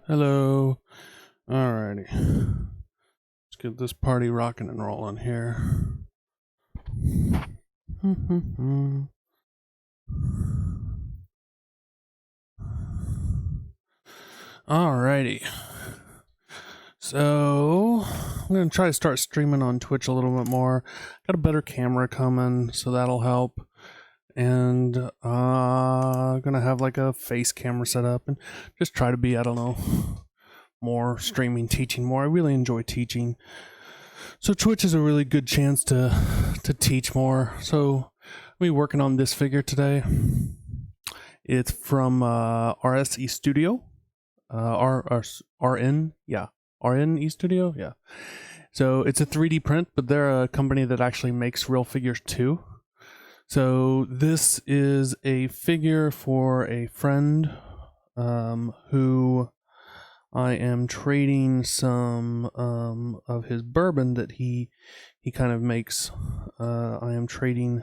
Hello. Alrighty. Let's get this party rocking and rolling here. Alrighty. So I'm gonna try to start streaming on Twitch a little bit more. Got a better camera coming, so that'll help. And gonna have like a face camera set up and just try to be, I don't know, more streaming, teaching more. I really enjoy teaching. So Twitch is a really good chance to teach more. So I'll be working on this figure today. It's from RN Estudio. RN Estudio, yeah. So it's a 3D print, but they're a company that actually makes real figures too. So this is a figure for a friend who I am trading some of his bourbon that he kind of makes. I am trading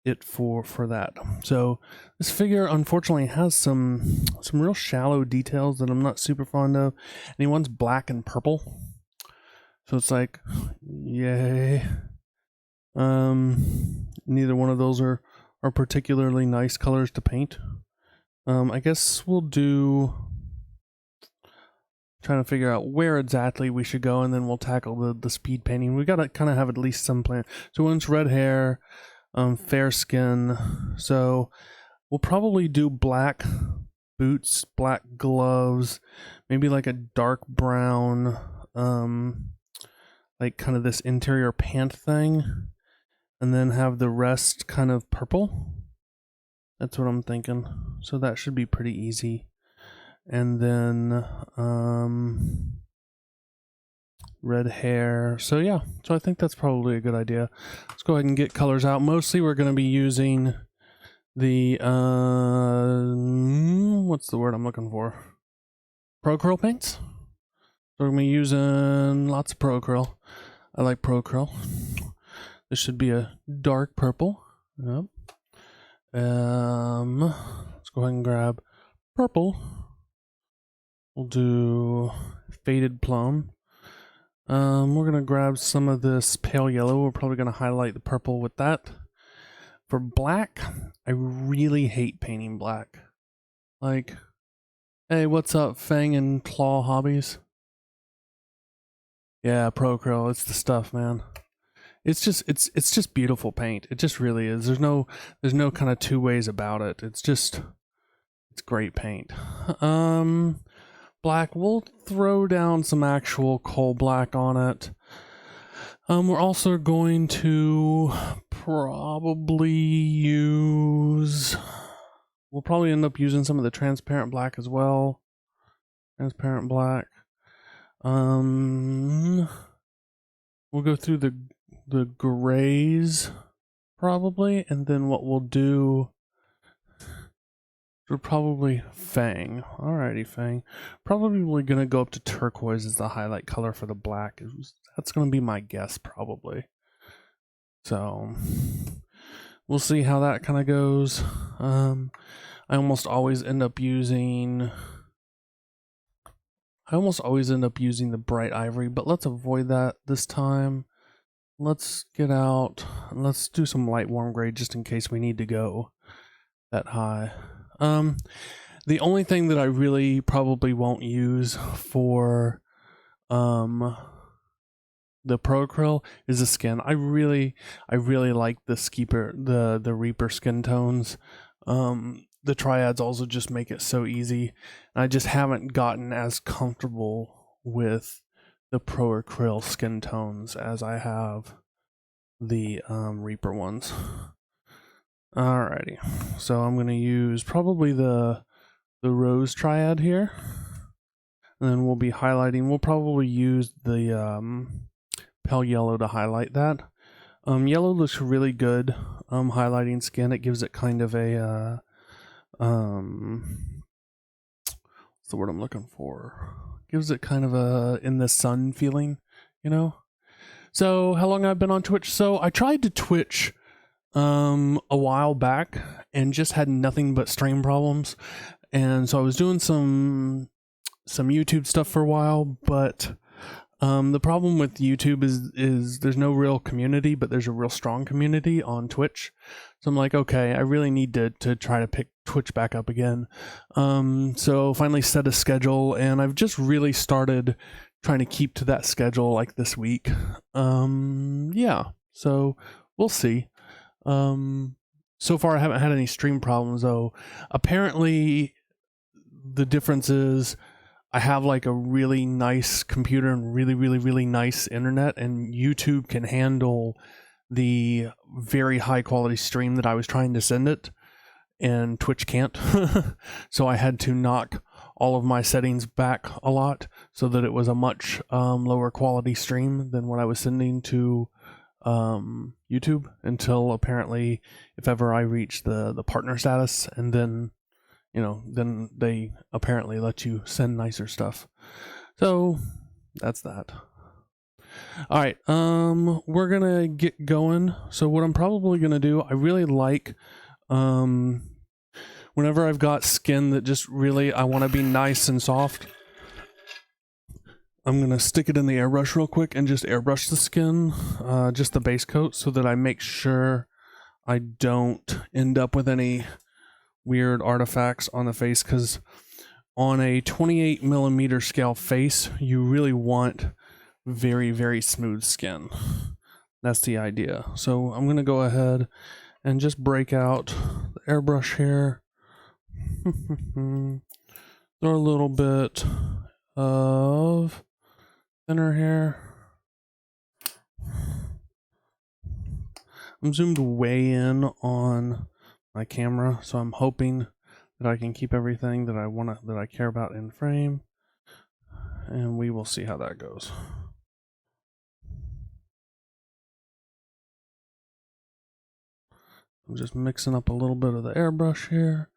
it for that. So this figure unfortunately has some real shallow details that I'm not super fond of, and he wants black and purple. So it's like, yay. Neither one of those are particularly nice colors to paint. I guess we'll do, trying to figure out where exactly we should go, and then we'll tackle the speed painting. We gotta kind of have at least some plan. So one's red hair, fair skin. So we'll probably do black boots, black gloves, maybe like a dark brown, like kind of this interior pant thing, and then have the rest kind of purple. That's what I'm thinking. So that should be pretty easy. And then red hair. So yeah, so I think that's probably a good idea. Let's go ahead and get colors out. Mostly we're going to be using the what's the word I'm looking for? Pro Curl paints. So we're going to be using lots of Pro Curl. I like Pro Curl. This should be a dark purple. Yep. Let's go ahead and grab purple. We'll do faded plum. We're gonna grab some of this pale yellow. We're probably gonna highlight the purple with that. For black, I really hate painting black. Like, hey, what's up, Fang and Claw Hobbies? Yeah, Pro Curl, it's the stuff, man. It's just beautiful paint. It just really is. There's no kind of two ways about it. It's great paint. Black, we'll throw down some actual coal black on it. We're also going to probably use, we'll probably end up using some of the transparent black as well. Transparent black. We'll go through the grays probably, and then what we'll do, we're probably Fang. Alrighty, Fang. Probably gonna go up to turquoise as the highlight color for the black. That's gonna be my guess, probably. So we'll see how that kind of goes. I almost always end up using the bright ivory, but let's avoid that this time. Let's get out and let's do some light warm gray just in case we need to go that high. The only thing that I really probably won't use for the Pro Acryl is the skin. I really like the Reaper skin tones. The triads also just make it so easy. I just haven't gotten as comfortable with the Pro Acryl skin tones as I have the Reaper ones. Alrighty, so I'm gonna use probably the rose triad here, and then we'll be highlighting. We'll probably use the pale yellow to highlight that. Yellow looks really good highlighting skin. It gives it kind of a what's the word I'm looking for? Gives it kind of a in the sun feeling, you know. So how long I've been on Twitch? So I tried to Twitch a while back and just had nothing but stream problems, and so I was doing some some YouTube stuff for a while, but the problem with YouTube is there's no real community, but there's a real strong community on Twitch. So I'm like, okay, I really need to try to pick Twitch back up again. So finally set a schedule, and I've just really started trying to keep to that schedule like this week. Yeah, so we'll see. So far I haven't had any stream problems though. Apparently the difference is I have like a really nice computer and really nice internet, and YouTube can handle the very high quality stream that I was trying to send it, and Twitch can't. So I had to knock all of my settings back a lot so that it was a much lower quality stream than what I was sending to YouTube, until apparently if ever I reach the partner status, and then then they apparently let you send nicer stuff. So that's that. All right, we're gonna get going. So what I'm probably gonna do, I really like whenever I've got skin that just really I want to be nice and soft, I'm gonna stick it in the airbrush real quick and just airbrush the skin, just the base coat, so that I make sure I don't end up with any weird artifacts on the face, because on a 28mm scale face you really want very smooth skin. That's the idea. So I'm gonna go ahead and just break out the airbrush here. Throw a little bit of thinner here. I'm zoomed way in on my camera, so I'm hoping that I can keep everything that I care about in frame, and we will see how that goes. I'm just mixing up a little bit of the airbrush here.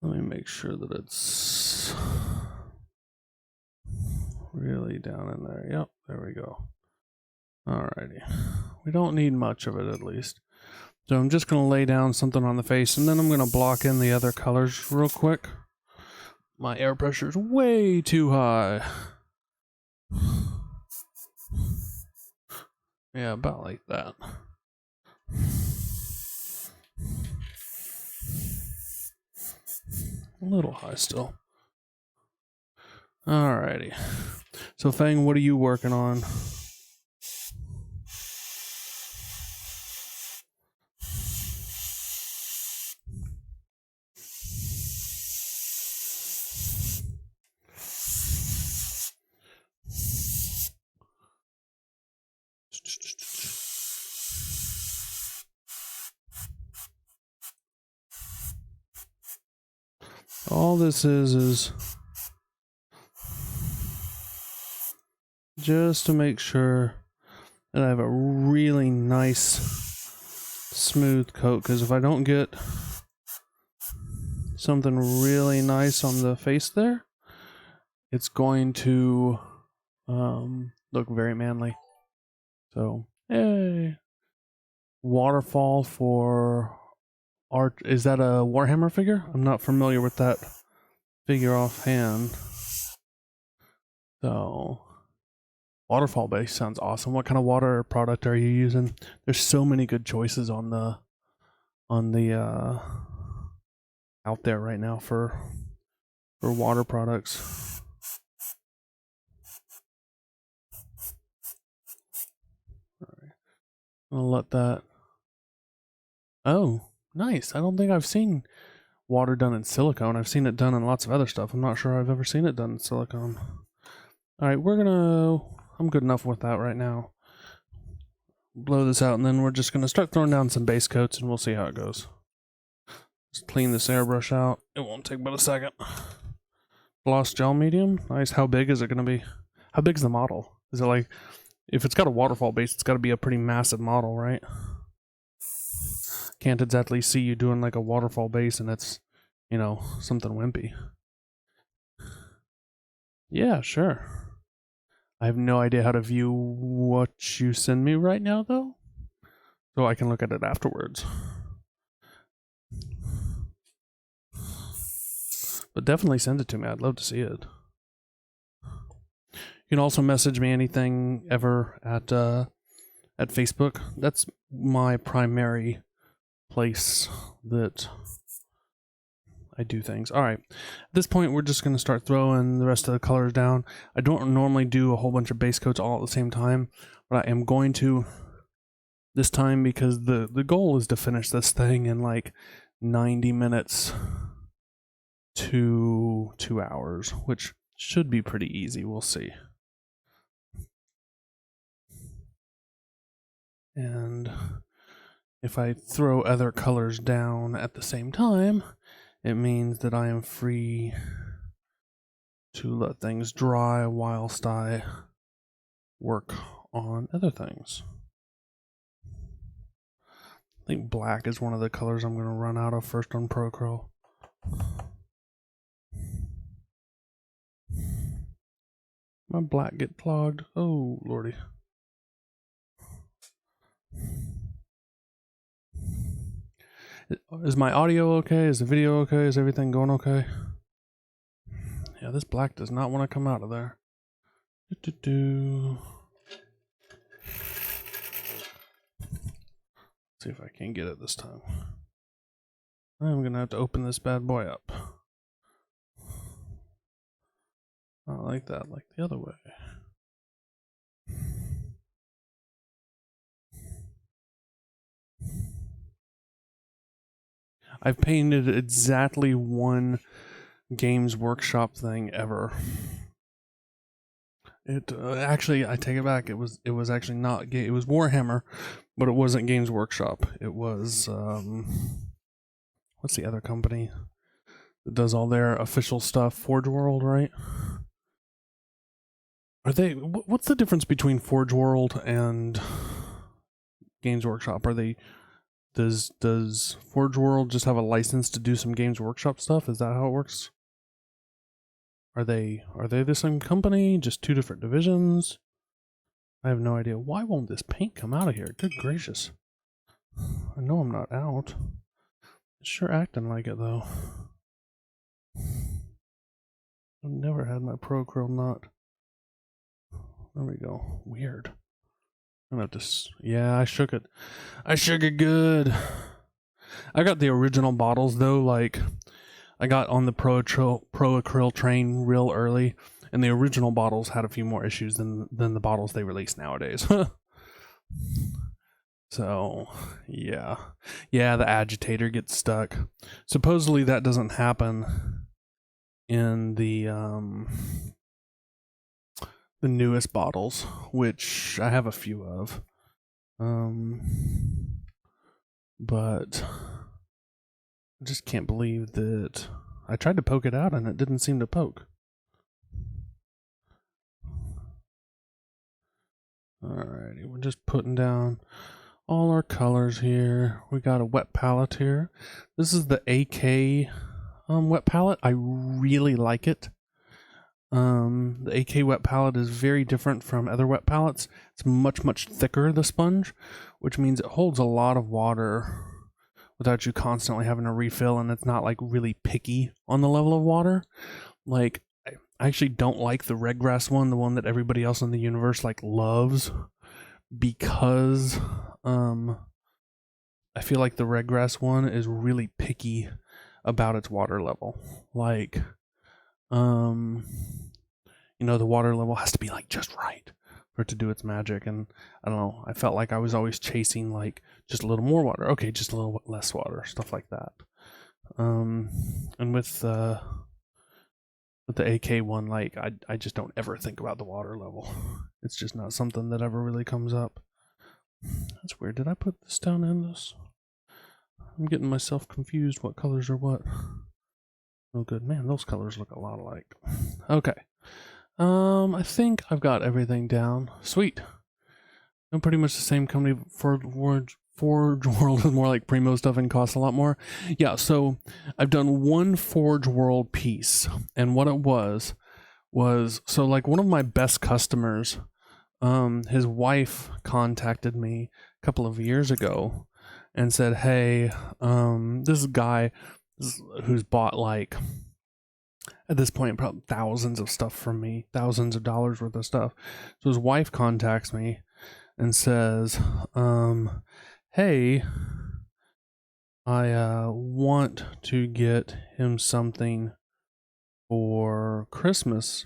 Let me make sure that it's really down in there. Yep, there we go. Alrighty. We don't need much of it, at least. So I'm just going to lay down something on the face, and then I'm going to block in the other colors real quick. My air pressure is way too high. Yeah, about like that. A little high still. Alrighty. So Fang, what are you working on? All this is just to make sure that I have a really nice smooth coat, because if I don't get something really nice on the face there, it's going to look very manly. So, yay. Waterfall for art. Is that a Warhammer figure? I'm not familiar with that figure offhand. So, waterfall base sounds awesome. What kind of water product are you using? There's so many good choices on the out there right now for water products. All right. I'll let that. Oh, nice. I don't think I've seen water done in silicone. I've seen it done in lots of other stuff. I'm not sure I've ever seen it done in silicone. All right, I'm good enough with that right now. Blow this out, and then we're just gonna start throwing down some base coats, and we'll see how it goes. Just clean this airbrush out. It won't take but a second. Gloss gel medium. Nice. How big is it gonna be? How big is the model? Is it like, if it's got a waterfall base, it's got to be a pretty massive model, right? Can't exactly see you doing like a waterfall base and it's, something wimpy. Yeah, sure. I have no idea how to view what you send me right now, though, so I can look at it afterwards. But definitely send it to me. I'd love to see it. You can also message me anything ever at Facebook. That's my primary place that I do things. All right, at this point we're just going to start throwing the rest of the colors down. I don't normally do a whole bunch of base coats all at the same time, but I am going to this time because the goal is to finish this thing in like 90 minutes to 2 hours, which should be pretty easy. We'll see. And if I throw other colors down at the same time, it means that I am free to let things dry whilst I work on other things. I think black is one of the colors I'm going to run out of first on Procurl. My black get clogged. Oh, lordy. Is my audio okay? Is the video okay? Is everything going okay? Yeah, this black does not want to come out of there. See if I can get it this time. I'm gonna have to open this bad boy up. Not like that, like the other way. I've painted exactly one Games Workshop thing ever. It actually, I take it back. It was actually not. It was Warhammer, but it wasn't Games Workshop. It was what's the other company that does all their official stuff? Forge World, right? Are they? What's the difference between Forge World and Games Workshop? Are they? Does Forge World just have a license to do some Games Workshop stuff? Is that how it works? Are they the same company? Just two different divisions? I have no idea. Why won't this paint come out of here? Good gracious. I know I'm not out. It's sure acting like it though. I've never had my Procurl not. There we go. Weird. I'm gonna have to. Yeah, I shook it. I shook it good. I got the original bottles though. Like, I got on the Pro Acryl train real early, and the original bottles had a few more issues than the bottles they release nowadays. So, yeah, the agitator gets stuck. Supposedly that doesn't happen in the newest bottles, which I have a few of. But I just can't believe that I tried to poke it out and it didn't seem to poke. Alrighty, we're just putting down all our colors here. We got a wet palette here. This is the AK wet palette. I really like it. The AK wet palette is very different from other wet palettes. It's much thicker, the sponge, which means it holds a lot of water without you constantly having to refill, and it's not like really picky on the level of water. Like, I actually don't like the red grass one, the one that everybody else in the universe like loves, because I feel like the red grass one is really picky about its water level. Like, you know, the water level has to be like just right for it to do its magic. And I don't know, I felt like I was always chasing like just a little more water. Okay, just a little less water, stuff like that. And with the AK one, like I just don't ever think about the water level. It's just not something that ever really comes up. That's weird. Did I put this down in this? I'm getting myself confused. What colors are what? Oh, good. Man, those colors look a lot alike. Okay. I think I've got everything down. Sweet. I'm pretty much the same company. Forge World is more like Primo stuff and costs a lot more. Yeah, so I've done one Forge World piece, and what it was so like one of my best customers, his wife contacted me a couple of years ago and said, hey, this guy who's bought like at this point, probably thousands of stuff from me, thousands of dollars worth of stuff. So his wife contacts me and says, hey, I want to get him something for Christmas,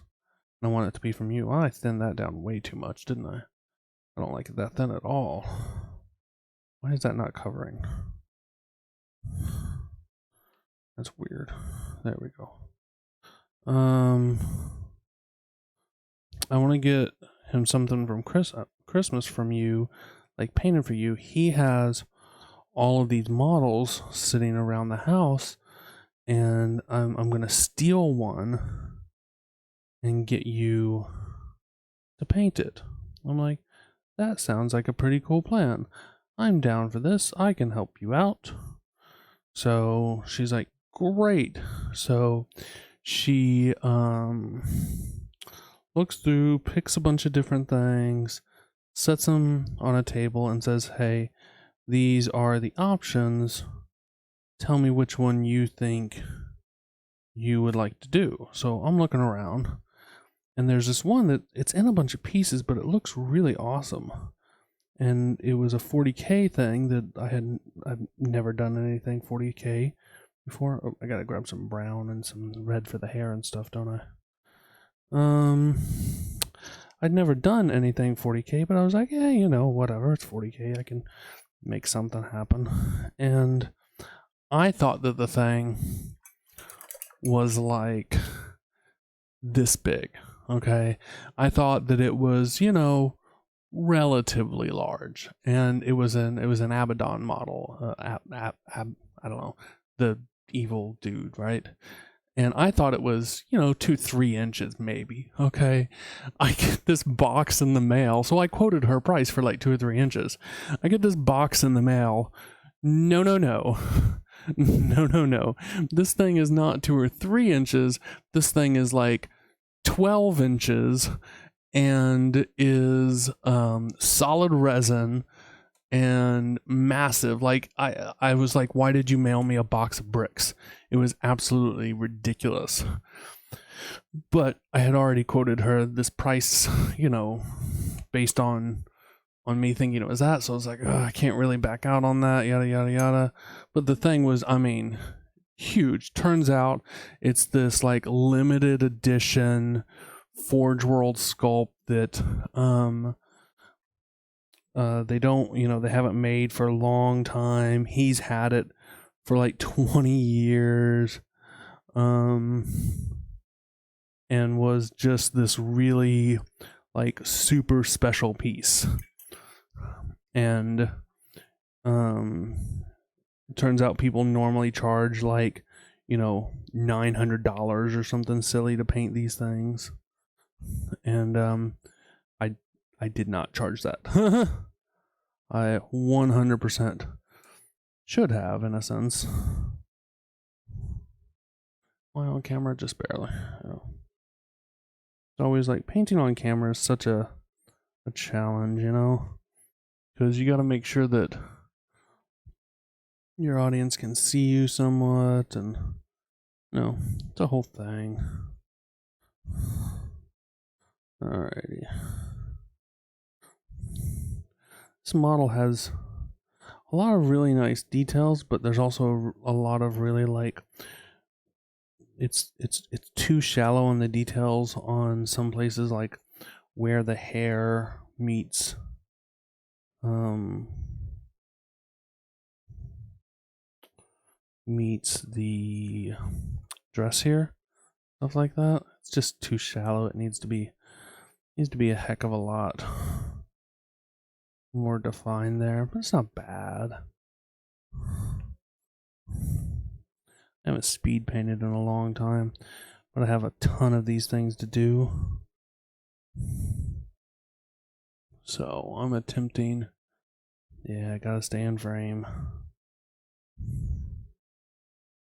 and I want it to be from you. I thinned that down way too much, didn't I? I don't like it that thin at all. Why is that not covering? That's weird. There we go. I want to get him something from Christmas from you, like painted for you. He has all of these models sitting around the house, and I'm gonna steal one and get you to paint it. I'm like, that sounds like a pretty cool plan. I'm down for this. I can help you out. So she's like, great. So she looks through, picks a bunch of different things, sets them on a table, and says, hey, these are the options. Tell me which one you think you would like to do. So I'm looking around, and there's this one that it's in a bunch of pieces, but it looks really awesome. And it was a 40K thing that I've never done anything 40K before. Oh, I gotta grab some brown and some red for the hair and stuff, don't I? I'd never done anything 40K, but I was like, yeah, you know, whatever, it's 40K, I can make something happen. And I thought that the thing was like this big, okay? I thought that it was, you know, relatively large, and it was an Abaddon model. I don't know, the evil dude, right? And I thought it was, you know, 2-3 inches maybe. Okay, I get this box in the mail, so I quoted her price for like 2 or 3 inches. I get this box in the mail. No. No. This thing is not 2 or 3 inches. This thing is like 12 inches and is solid resin and massive. Like I was like, why did you mail me a box of bricks? It was absolutely ridiculous. But I had already quoted her this price, you know, based on me thinking it was that. So I was like, I can't really back out on that, yada yada yada. But the thing was, I mean, huge. Turns out it's this like limited edition Forge World sculpt that they don't, you know, they haven't made for a long time. He's had it for like 20 years, and was just this really like super special piece. And it turns out people normally charge like, you know, $900 or something silly to paint these things. And I did not charge that. I 100% should have, in a sense. Why on camera? Just barely. Oh. It's always like painting on camera is such a challenge, you know, because you got to make sure that your audience can see you somewhat, and you know, it's a whole thing. Alrighty. This model has a lot of really nice details, but there's also a lot of really like it's too shallow in the details on some places, like where the hair meets the dress here, stuff like that. It's just too shallow. It needs to be a heck of a lot more defined there, but it's not bad. I haven't speed painted in a long time, but I have a ton of these things to do. So I'm attempting, I gotta stay in frame.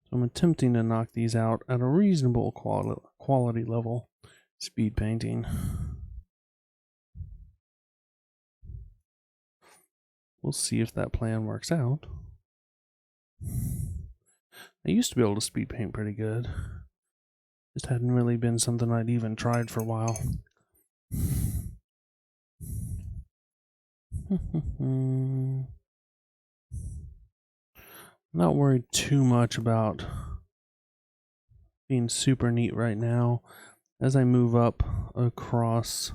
So I'm attempting to knock these out at a reasonable quality level, speed painting. We'll see if that plan works out. I used to be able to speed paint pretty good. Just hadn't really been something I'd even tried for a while. Not worried too much about being super neat right now. As I move up across,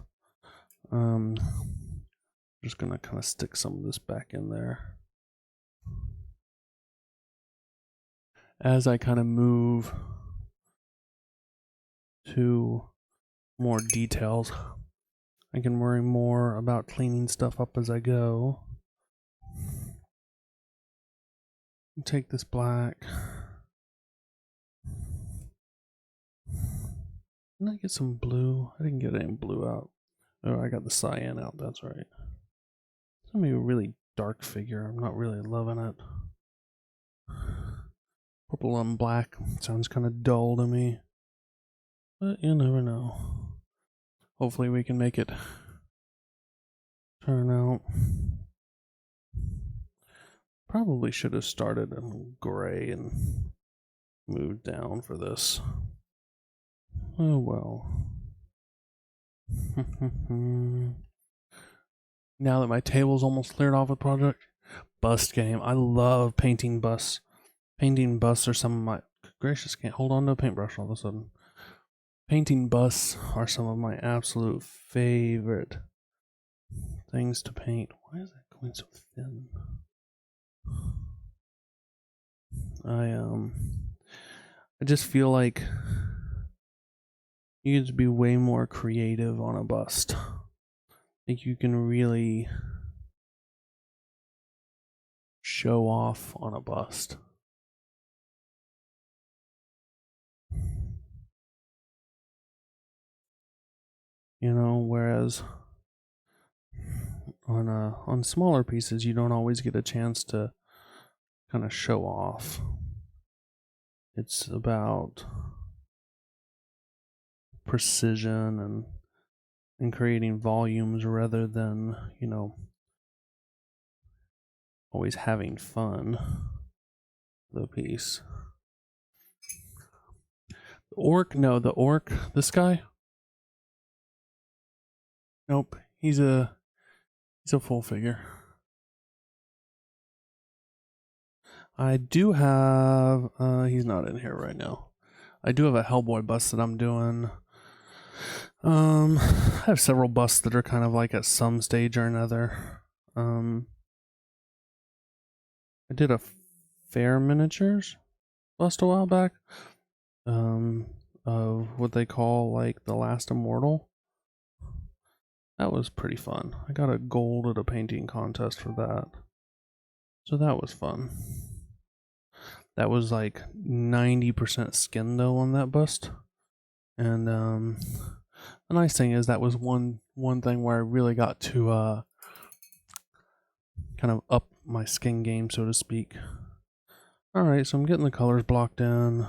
just gonna kind of stick some of this back in there. As I kind of move to more details, I can worry more about cleaning stuff up as I go. Take this black. Didn't I get some blue? I didn't get any blue out. Oh, I got the cyan out, that's right. It's gonna be a really dark figure. I'm not really loving it. Purple and black sounds kind of dull to me. But you never know. Hopefully we can make it turn out. Probably should have started in gray and moved down for this. Oh well. Now that my table's almost cleared off with project, bust game. I love painting busts. Painting busts are some of my... Gracious, can't hold on to a paintbrush all of a sudden. Painting busts are some of my absolute favorite things to paint. Why is that going so thin? I just feel like you get to be way more creative on a bust. Like you can really show off on a bust. You know, whereas on smaller pieces you don't always get a chance to kind of show off. It's about precision and creating volumes rather than, you know, always having fun with the piece. The orc, this guy? Nope, he's a full figure. I do have, he's not in here right now. I do have a Hellboy bust that I'm doing. I have several busts that are kind of like at some stage or another. I did a Fair Miniatures bust a while back. Of what they call like the Last Immortal. That was pretty fun. I got a gold at a painting contest for that. So that was fun. That was like 90% skin though on that bust. And the nice thing is that was one thing where I really got to kind of up my skin game, so to speak. Alright, so I'm getting the colors blocked in.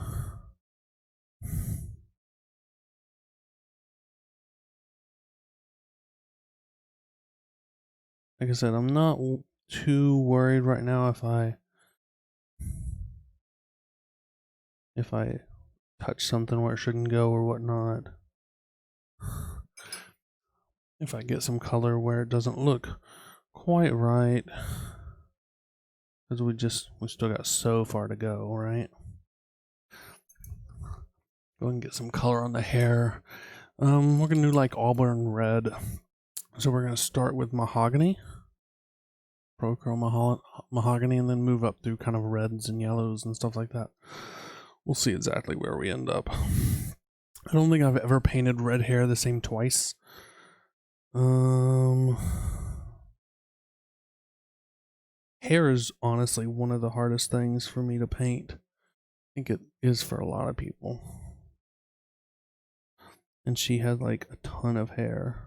Like I said, I'm not too worried right now if I touch something where it shouldn't go or whatnot. If I get some color where it doesn't look quite right, because we still got so far to go, right? Go and get some color on the hair. We're gonna do like auburn red. So we're gonna start with mahogany, Prochrome mahogany, and then move up through kind of reds and yellows and stuff like that. We'll see exactly where we end up. I don't think I've ever painted red hair the same twice. Hair is honestly one of the hardest things for me to paint. I think it is for a lot of people. And she had like a ton of hair.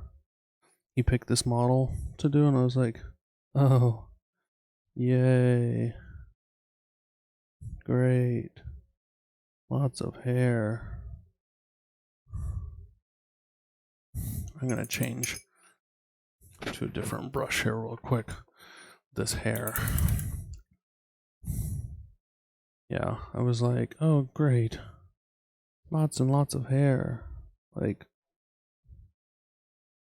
He picked this model to do, and I was like, oh, yay. Great. Lots of hair. I'm gonna change to a different brush here real quick. This hair. Yeah, I was like, oh, great. Lots and lots of hair. Like,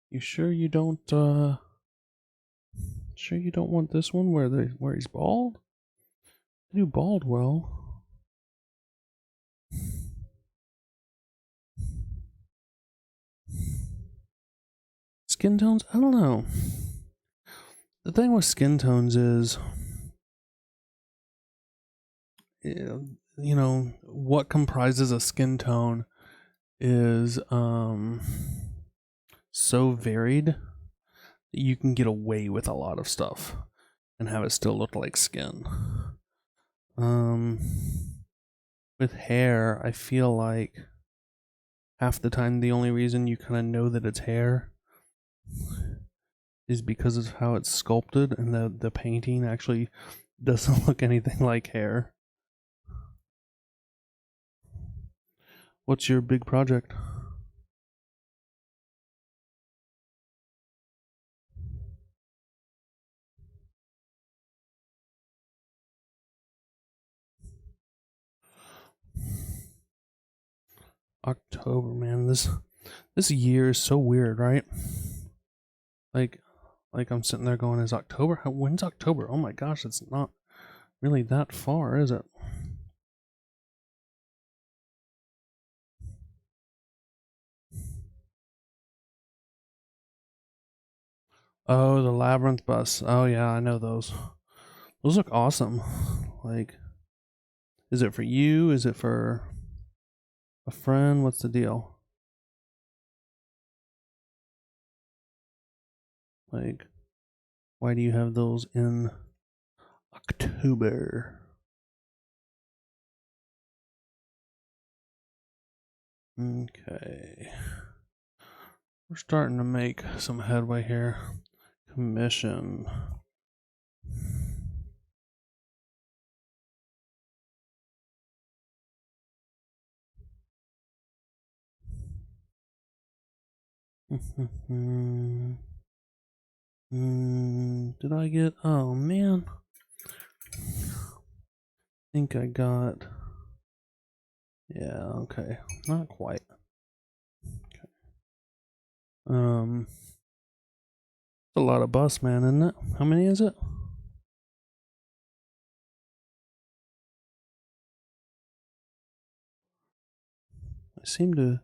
you sure you don't want this one where he's bald? They do bald well. Skin tones? I don't know. The thing with skin tones is, you know, what comprises a skin tone is so varied that you can get away with a lot of stuff and have it still look like skin. With hair, I feel like half the time the only reason you kind of know that it's hair is because of how it's sculpted, and the painting actually doesn't look anything like hair. What's your big project? October, man. This year is so weird, right? Like I'm sitting there going, is October? When's October? Oh my gosh, it's not really that far, is it? Oh, the Labyrinth bus. Oh yeah, I know those. Those look awesome. Like, is it for you? Is it for a friend? What's the deal? Like, why do you have those in October? Okay. We're starting to make some headway here. Commission. Did I get? Oh man. I think I got. Yeah, okay. Not quite. Okay. It's a lot of bus, man, isn't it? How many is it? I seem to.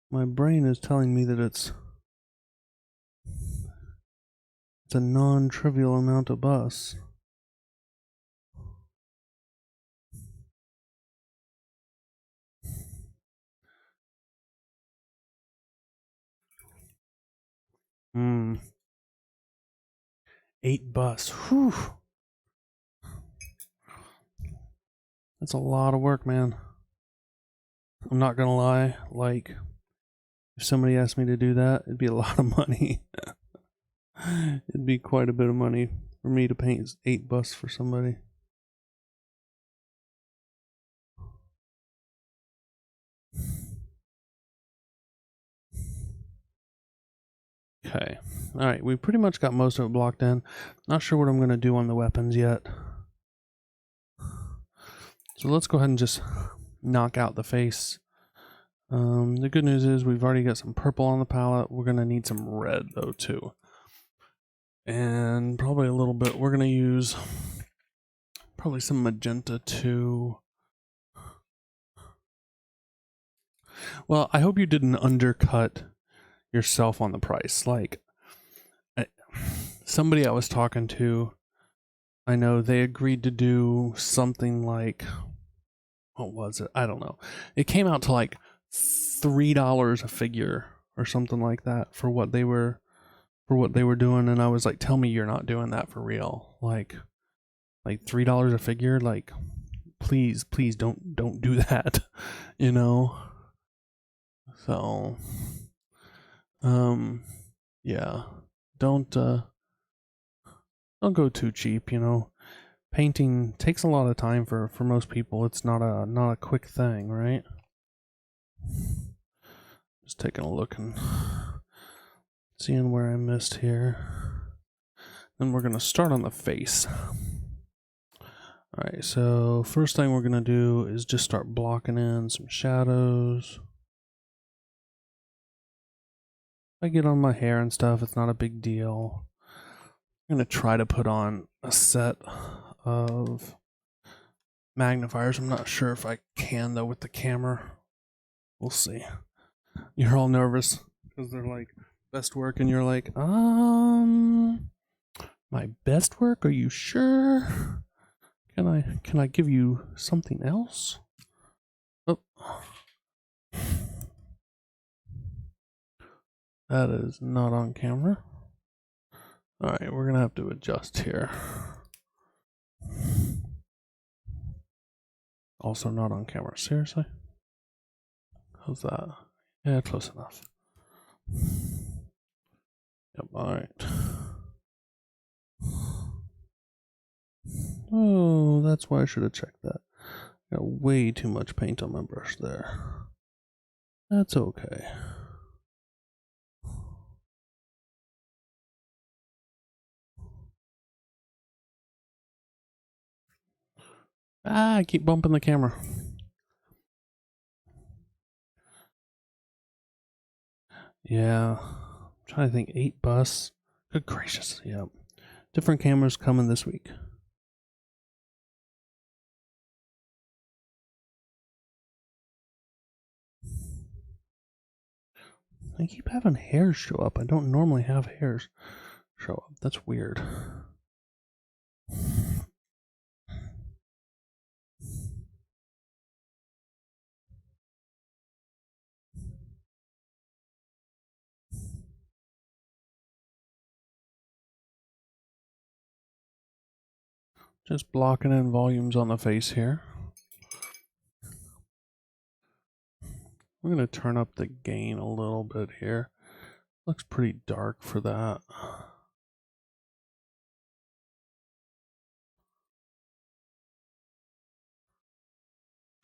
My brain is telling me that it's a non-trivial amount of bus. Hmm. 8 bus. Whew. That's a lot of work, man. I'm not gonna lie. Like, if somebody asked me to do that, it'd be a lot of money. It'd be quite a bit of money for me to paint 8 bus for somebody. Okay. Alright, we pretty much got most of it blocked in. Not sure what I'm going to do on the weapons yet. So let's go ahead and just knock out the face. The good news is we've already got some purple on the palette. We're going to need some red, though, too. And probably a little bit. We're going to use probably some magenta, too. Well, I hope you didn't undercut yourself on the price. Like, somebody I was talking to, I know they agreed to do something like, what was it? I don't know. It came out to like $3 a figure or something like that for what they were doing, and I was like, tell me you're not doing that for real. Like $3 a figure, like please don't do that. You know? So yeah. Don't go too cheap, you know. Painting takes a lot of time for most people. It's not a quick thing, right? Just taking a look and seeing where I missed here. Then we're gonna start on the face. Alright, so first thing we're going to do is just start blocking in some shadows. If I get on my hair and stuff, it's not a big deal. I'm going to try to put on a set of magnifiers. I'm not sure if I can though with the camera. We'll see. You're all nervous because they're like, best work, and you're like, my best work? Are you sure? Can I give you something else? Oh. That is not on camera. Alright, we're gonna have to adjust here. Also not on camera. Seriously? How's that? Yeah, close enough. Yep, alright. Oh, that's why I should have checked that. Got way too much paint on my brush there. That's okay. I keep bumping the camera. Yeah. I'm trying to think. 8 bus. Good gracious. Yep. Different cameras coming this week. I keep having hairs show up. I don't normally have hairs show up. That's weird. Just blocking in volumes on the face here. I'm going to turn up the gain a little bit here. Looks pretty dark for that.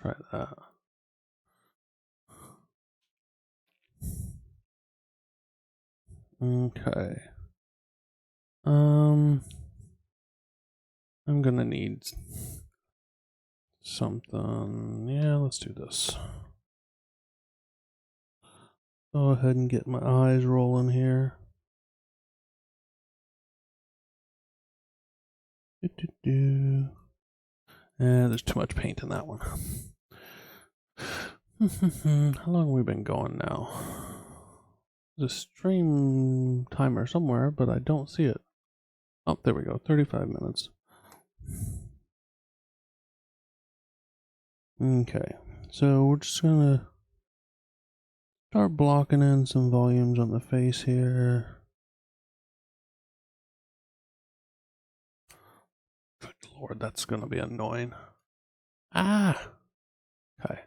Try that. Okay. I'm gonna need something. Yeah, let's do this. Go ahead and get my eyes rolling here. There's too much paint in that one. How long have we been going now? There's a stream timer somewhere, but I don't see it. Oh, there we go. 35 minutes. Okay, so we're just gonna start blocking in some volumes on the face here. Good Lord, that's gonna be annoying. Ah! Okay.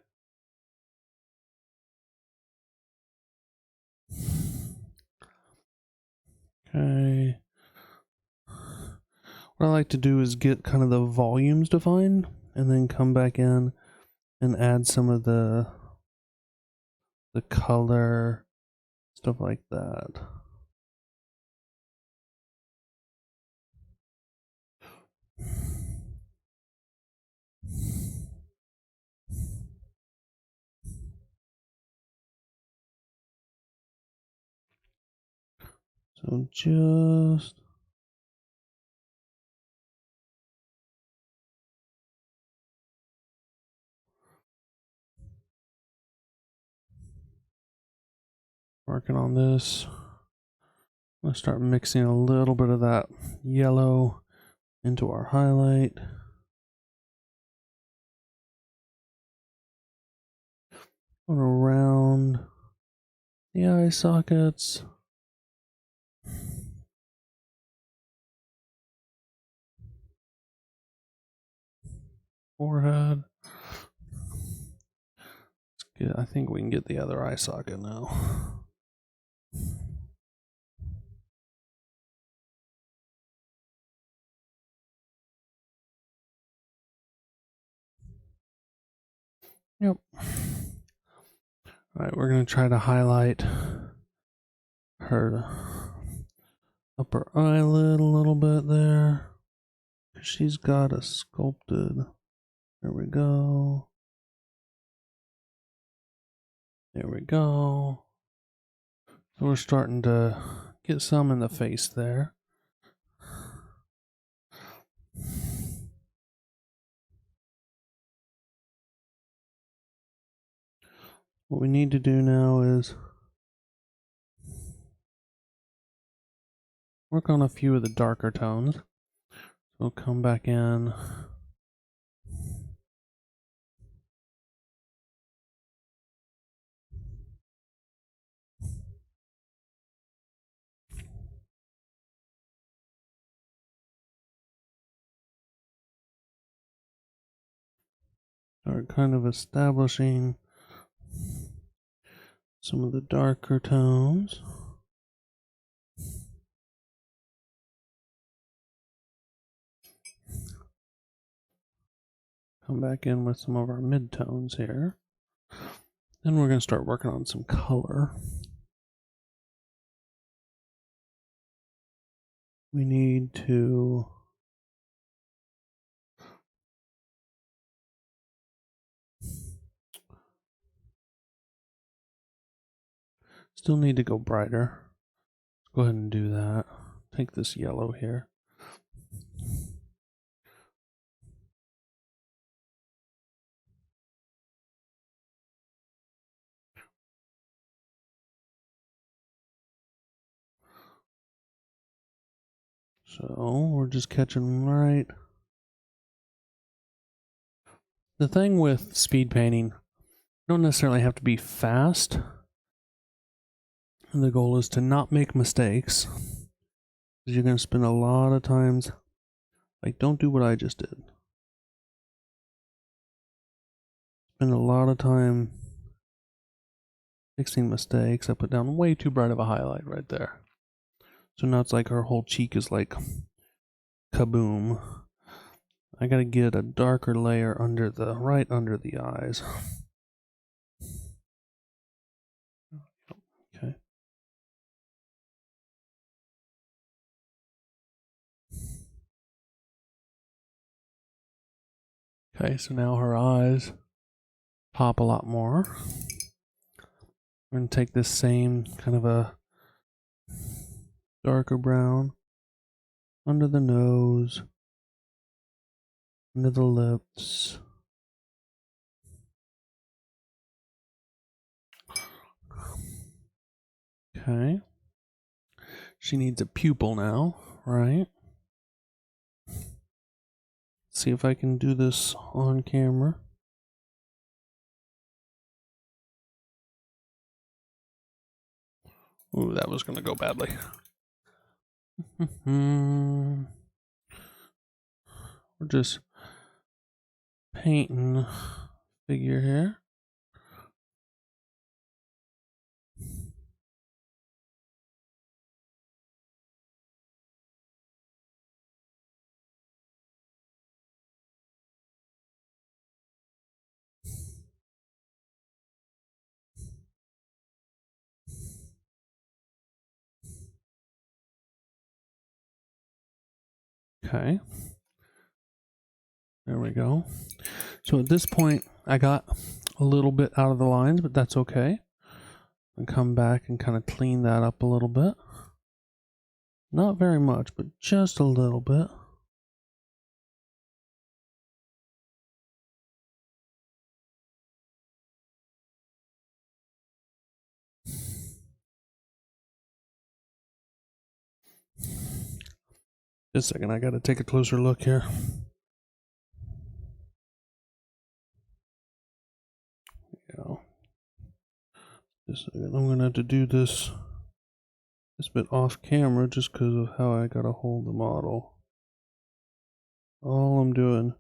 Okay. What I like to do is get kind of the volumes defined and then come back in and add some of the color, stuff like that. So just working on this. I'm gonna start mixing a little bit of that yellow into our highlight. Going around the eye sockets. Forehead. I think we can get the other eye socket now. Yep. Alright, we're going to try to highlight her upper eyelid a little bit there. She's got a sculpted. There we go. There we go. So we're starting to get some in the face there. What we need to do now is work on a few of the darker tones. We'll come back in. Start kind of establishing some of the darker tones. Come back in with some of our mid-tones here. Then we're going to start working on some color. We need to still need to go brighter. Let's go ahead and do that. Take this yellow here. So we're just catching right. The thing with speed painting, you don't necessarily have to be fast. And the goal is to not make mistakes. Because you're going to spend a lot of times, like, don't do what I just did. Spend a lot of time fixing mistakes. I put down way too bright of a highlight right there. So now it's like her whole cheek is like kaboom. I gotta get a darker layer under the, right under the eyes. Okay. Okay, so now her eyes pop a lot more. We're gonna take this same kind of a darker brown under the nose, under the lips. Okay. She needs a pupil now, right? See if I can do this on camera. Ooh, that was gonna go badly. We're just painting figure here. Okay. There we go. So at this point, I got a little bit out of the lines, but that's okay. And come back and kind of clean that up a little bit. Not very much, but just a little bit. Just a second, I gotta take a closer look here. Go. Just a second. I'm gonna have to do this bit off camera just because of how I gotta hold the model. All I'm doing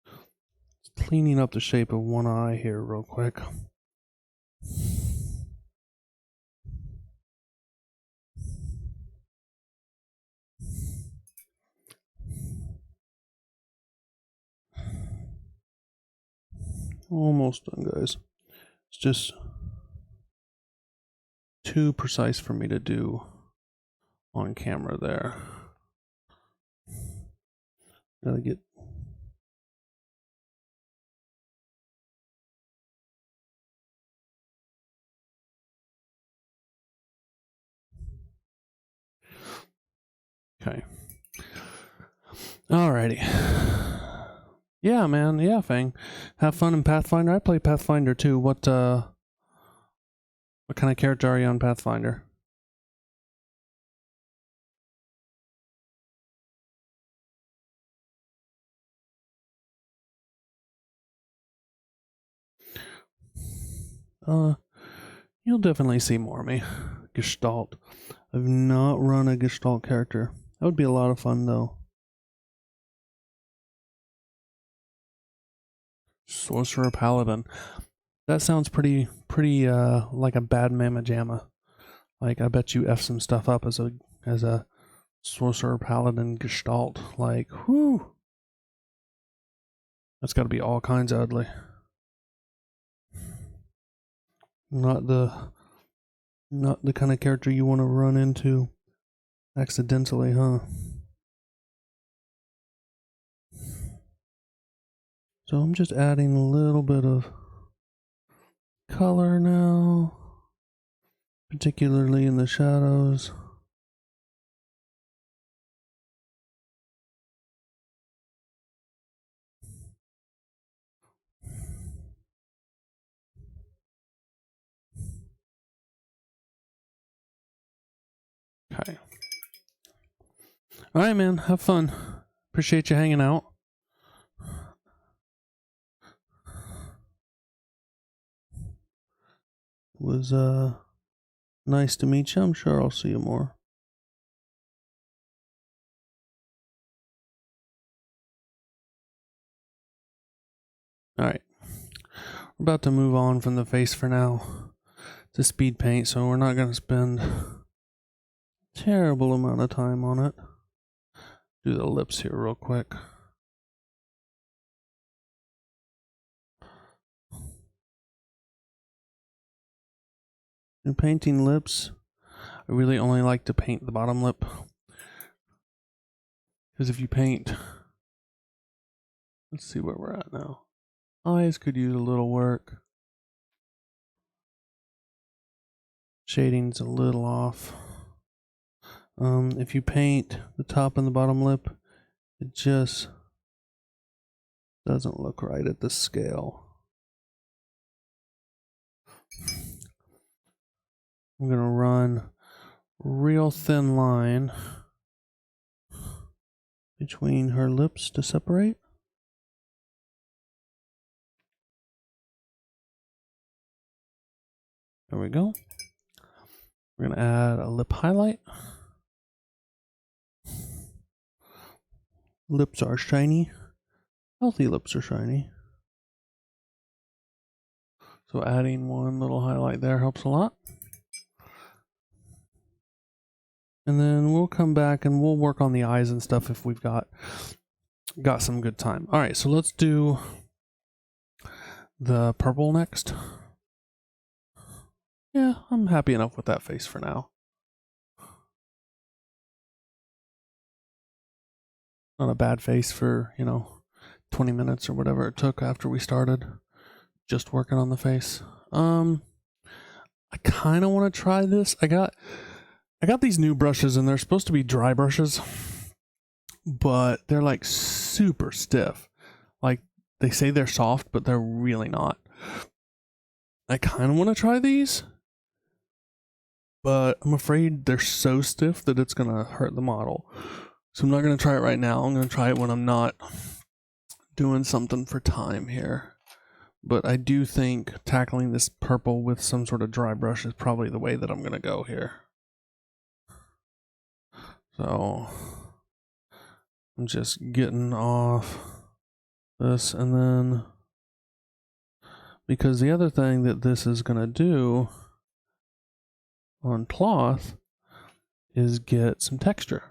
is cleaning up the shape of one eye here real quick. Almost done, guys. It's just too precise for me to do on camera there. Gotta get. Okay. Alrighty. Yeah, man. Yeah, Fang. Have fun in Pathfinder. I play Pathfinder too. What kind of character are you on Pathfinder? You'll definitely see more of me. Gestalt. I've not run a Gestalt character. That would be a lot of fun though. Sorcerer Paladin. That sounds pretty like a bad mamma jamma. Like I bet you F some stuff up as a Sorcerer Paladin Gestalt. Like, whoo. That's gotta be all kinds of ugly. Not the kind of character you want to run into accidentally, huh? So I'm just adding a little bit of color now, particularly in the shadows. Okay. All right, man. Have fun. Appreciate you hanging out. Was nice to meet you. I'm sure I'll see you more. All right. We're about to move on from the face for now to speed paint, so we're not going to spend a terrible amount of time on it. Do the lips here real quick. In painting lips, I really only like to paint the bottom lip. Because if you paint, let's see where we're at now. Eyes could use a little work. Shading's a little off. If you paint the top and the bottom lip, it just doesn't look right at the scale. I'm gonna run real thin line between her lips to separate. There we go. We're gonna add a lip highlight. Lips are shiny. Healthy lips are shiny. So adding one little highlight there helps a lot. And then we'll come back and we'll work on the eyes and stuff if we've got some good time. All right, so let's do the purple next. Yeah, I'm happy enough with that face for now. Not a bad face for, 20 minutes or whatever it took after we started just working on the face. I kind of want to try this. I got these new brushes and they're supposed to be dry brushes, but they're like super stiff. Like they say they're soft, but they're really not. I kind of want to try these, but I'm afraid they're so stiff that it's going to hurt the model. So I'm not going to try it right now. I'm going to try it when I'm not doing something for time here. But I do think tackling this purple with some sort of dry brush is probably the way that I'm going to go here. So I'm just getting off this, and then because the other thing that this is going to do on cloth is get some texture.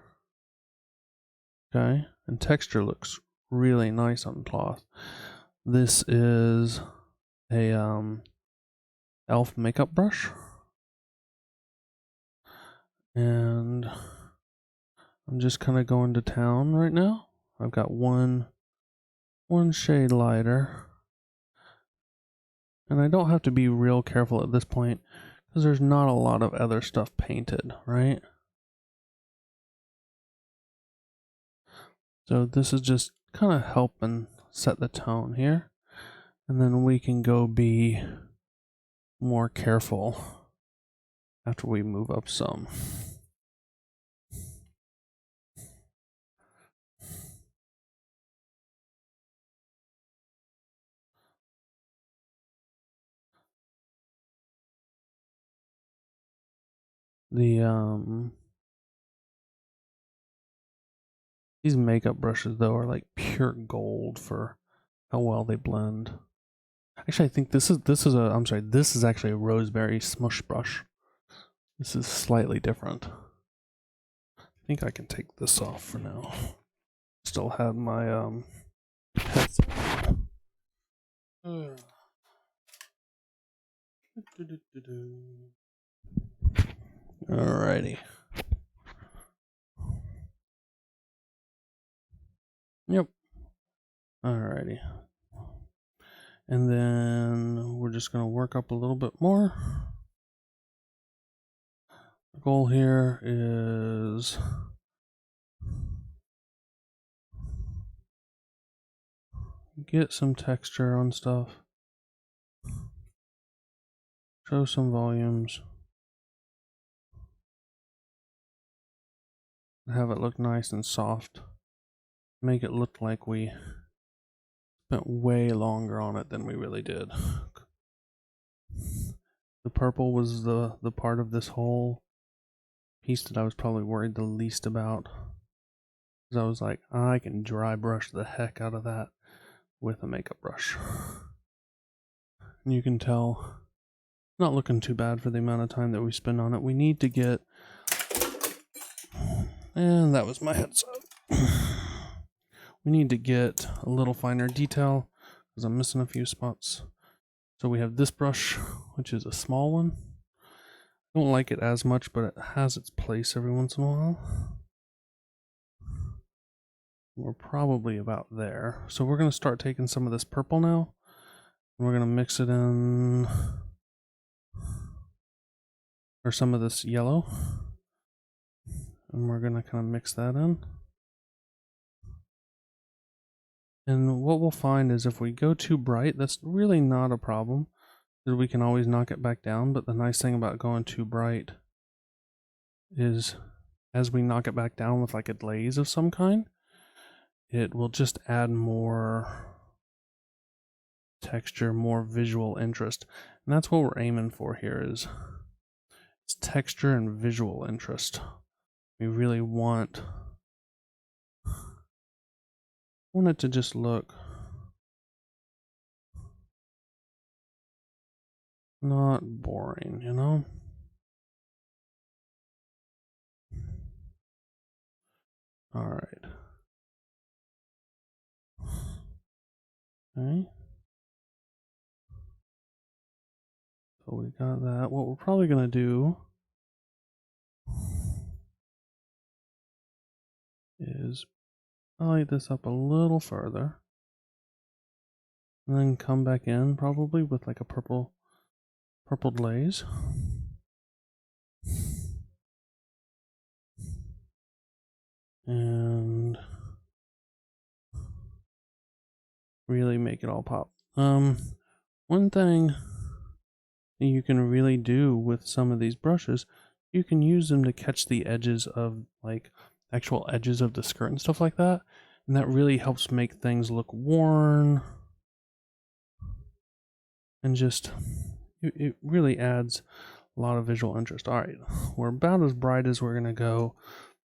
Okay, and texture looks really nice on cloth. This is a elf makeup brush, and I'm just kind of going to town right now I've got one shade lighter. And I don't have to be real careful at this point because there's not a lot of other stuff painted, right? So this is just kind of helping set the tone here. And then we can go be more careful after we move up some. These makeup brushes though are like pure gold for how well they blend. Actually, I think this is actually a roseberry smush brush. This is slightly different. I think I can take this off for now. Still have my headset. Alrighty. Yep. Alrighty. And then we're just going to work up a little bit more. The goal here is get some texture on stuff. Show some volumes. Have it look nice and soft. Make it look like we spent way longer on it than we really did. The purple was the part of this whole piece that I was probably worried the least about. Because I was like, I can dry brush the heck out of that with a makeup brush. And you can tell, not looking too bad for the amount of time that we spend on it. We need to get, and that was my headset. We need to get a little finer detail because I'm missing a few spots. So we have this brush, which is a small one. I don't like it as much, but it has its place every once in a while. We're probably about there. So we're going to start taking some of this purple now. And we're going to mix it in, or some of this yellow. And we're going to kind of mix that in. And what we'll find is if we go too bright, that's really not a problem. We can always knock it back down, but the nice thing about going too bright is as we knock it back down with like a glaze of some kind, it will just add more texture, more visual interest. And that's what we're aiming for here is it's texture and visual interest. We really want it to just look not boring, you know? All right. Okay. So we got that. What we're probably going to do is light this up a little further. And then come back in probably with like a purple glaze. And really make it all pop. One thing you can really do with some of these brushes, you can use them to catch the edges of like actual edges of the skirt and stuff like that. And that really helps make things look worn. And just, it really adds a lot of visual interest. All right, we're about as bright as we're gonna go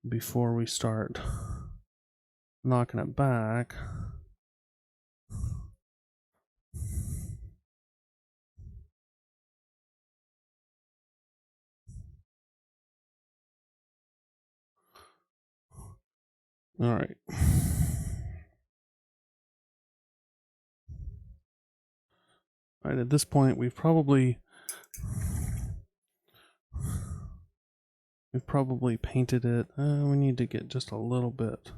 before we start knocking it back. All right. All right, at this point, we've probably painted it. We need to get just a little bit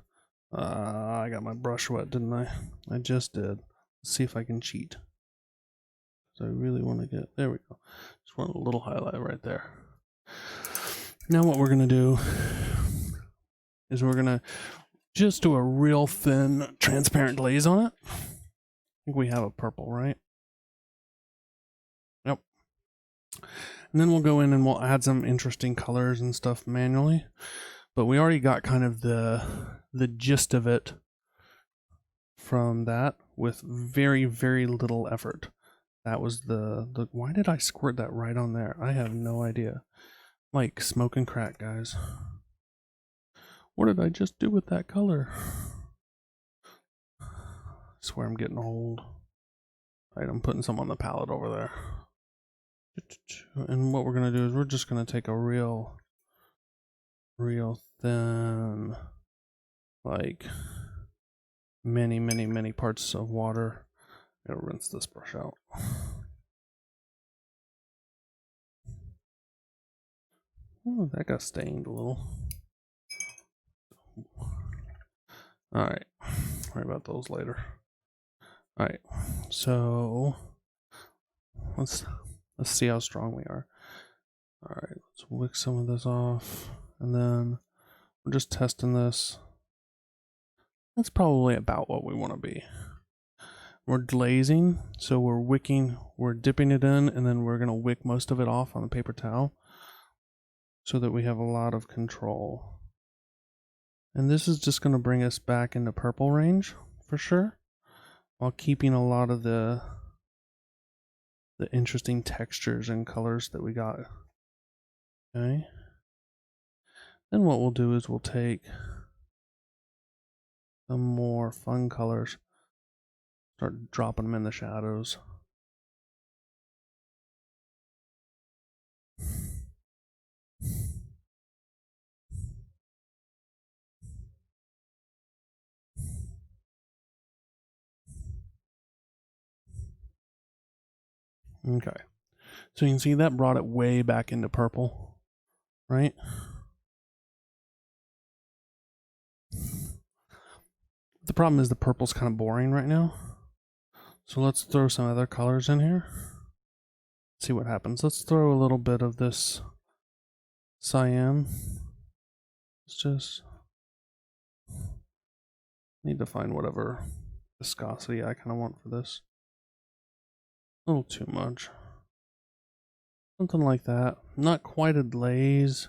I got my brush wet, didn't I? I just did. Let's see if I can cheat. So I really want to get, there we go. Just want a little highlight right there. Now what we're going to do is we're going to just do a real thin transparent glaze on it. I think we have a purple, right? Yep. And then we'll go in and we'll add some interesting colors and stuff manually. But we already got kind of the gist of it from that with very, very little effort. That was the why did I squirt that right on there? I have no idea. Like smoking crack, guys. What did I just do with that color? I swear I'm getting old. Alright, I'm putting some on the palette over there. And what we're gonna do is we're just gonna take a real thin, like many parts of water. I'm gonna rinse this brush out. Oh, that got stained a little. Alright, worry about those later. Alright, so let's see how strong we are. Alright, let's wick some of this off, and then we're just testing this. That's probably about what we want to be. We're glazing, so we're wicking, we're dipping it in, and then we're going to wick most of it off on a paper towel so that we have a lot of control. And this is just going to bring us back into purple range for sure, while keeping a lot of the interesting textures and colors that we got. Okay. Then what we'll do is we'll take some more fun colors, start dropping them in the shadows. Okay, so you can see that brought it way back into purple, right? The problem is the purple's kind of boring right now. So let's throw some other colors in here. See what happens. Let's throw a little bit of this cyan. It's just need to find whatever viscosity I kind of want for this. A little too much. Something like that. Not quite a glaze,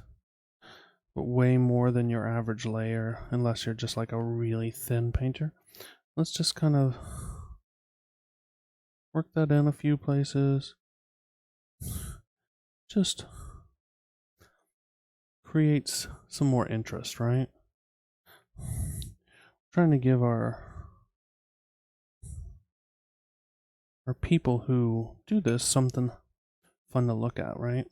but way more than your average layer, unless you're just like a really thin painter. Let's just kind of work that in a few places. Just creates some more interest, right? Trying to give our people who do this something fun to look at, right?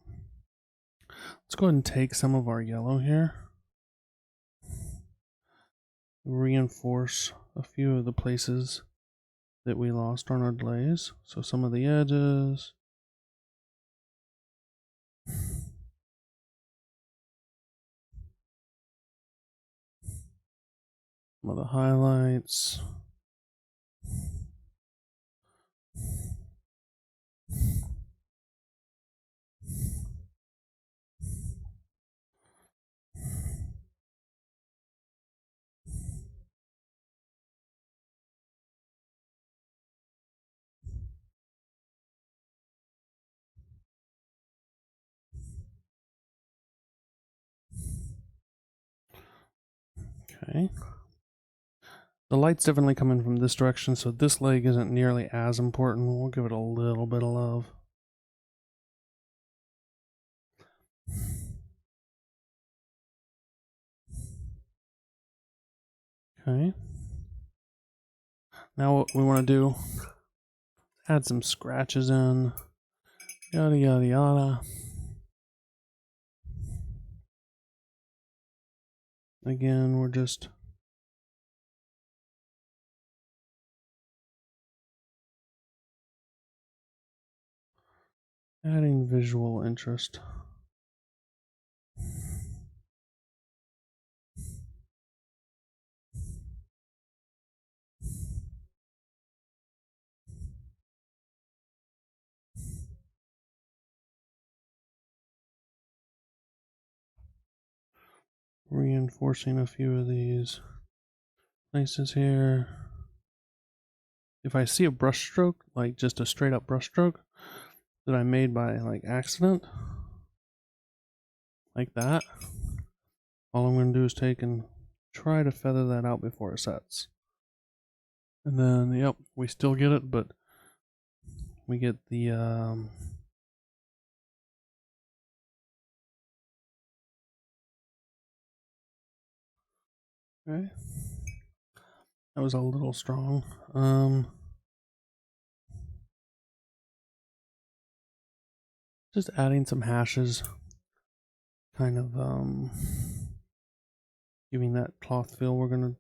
Let's go ahead and take some of our yellow here. Reinforce a few of the places that we lost on our glaze. So some of the edges. Some of the highlights. Okay. The light's definitely coming from this direction, so this leg isn't nearly as important. We'll give it a little bit of love. Okay. Now what we want to do, add some scratches in. Yada yada yada. Again, we're just adding visual interest. reinforcing a few of these places here. If I see a brush stroke, like just a straight up brush stroke that I made by like accident, like that, all I'm going to do is take and try to feather that out before it sets. And then, yep, we still get it, but we get the okay. That was a little strong. Just adding some hashes, kind of giving that cloth feel. We're gonna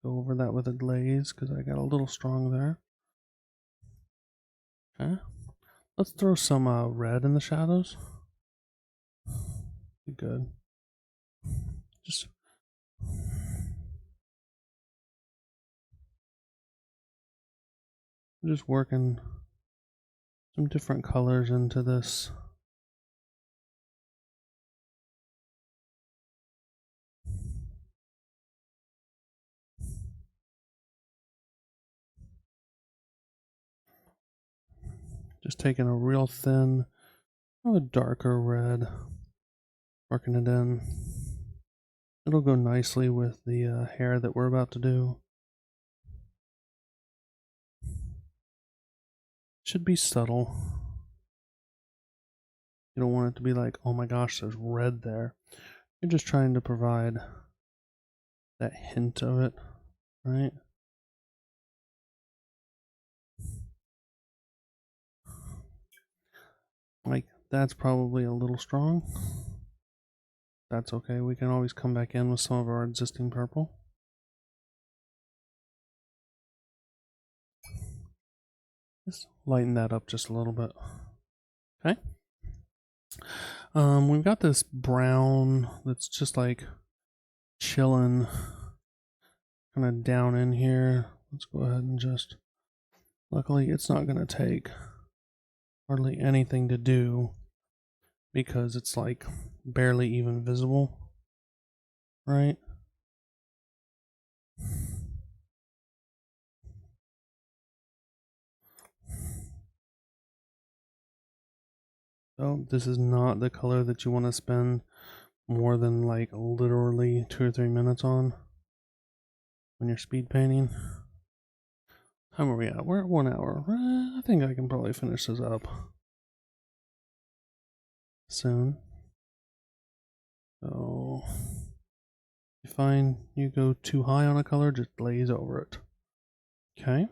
go over that with a glaze because I got a little strong there. Okay, let's throw some red in the shadows. Be good. Just working some different colors into this. Just taking a real thin, a darker red, working it in. It'll go nicely with the hair that we're about to do. Should be subtle. You don't want it to be like, oh my gosh, there's red there. You're just trying to provide that hint of it, right? Like, that's probably a little strong. That's okay, we can always come back in with some of our existing purple. Just lighten that up just a little bit. Okay. We've got this brown that's just like chilling kind of down in here. Let's go ahead and just, luckily it's not going to take hardly anything to do because it's like barely even visible, right? So this is not the color that you want to spend more than like literally 2 or 3 minutes on when you're speed painting. How are we at? We're at 1 hour. I think I can probably finish this up soon. So if you find you go too high on a color, just glaze over it. Okay.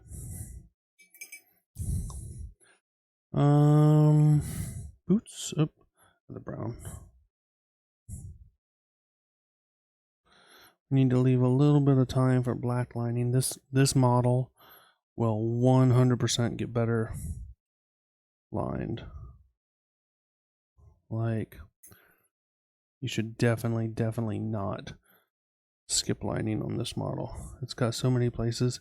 Boots. Oh, the brown. We need to leave a little bit of time for black lining. This model will 100% get better lined. Like, you should definitely not skip lining on this model. It's got so many places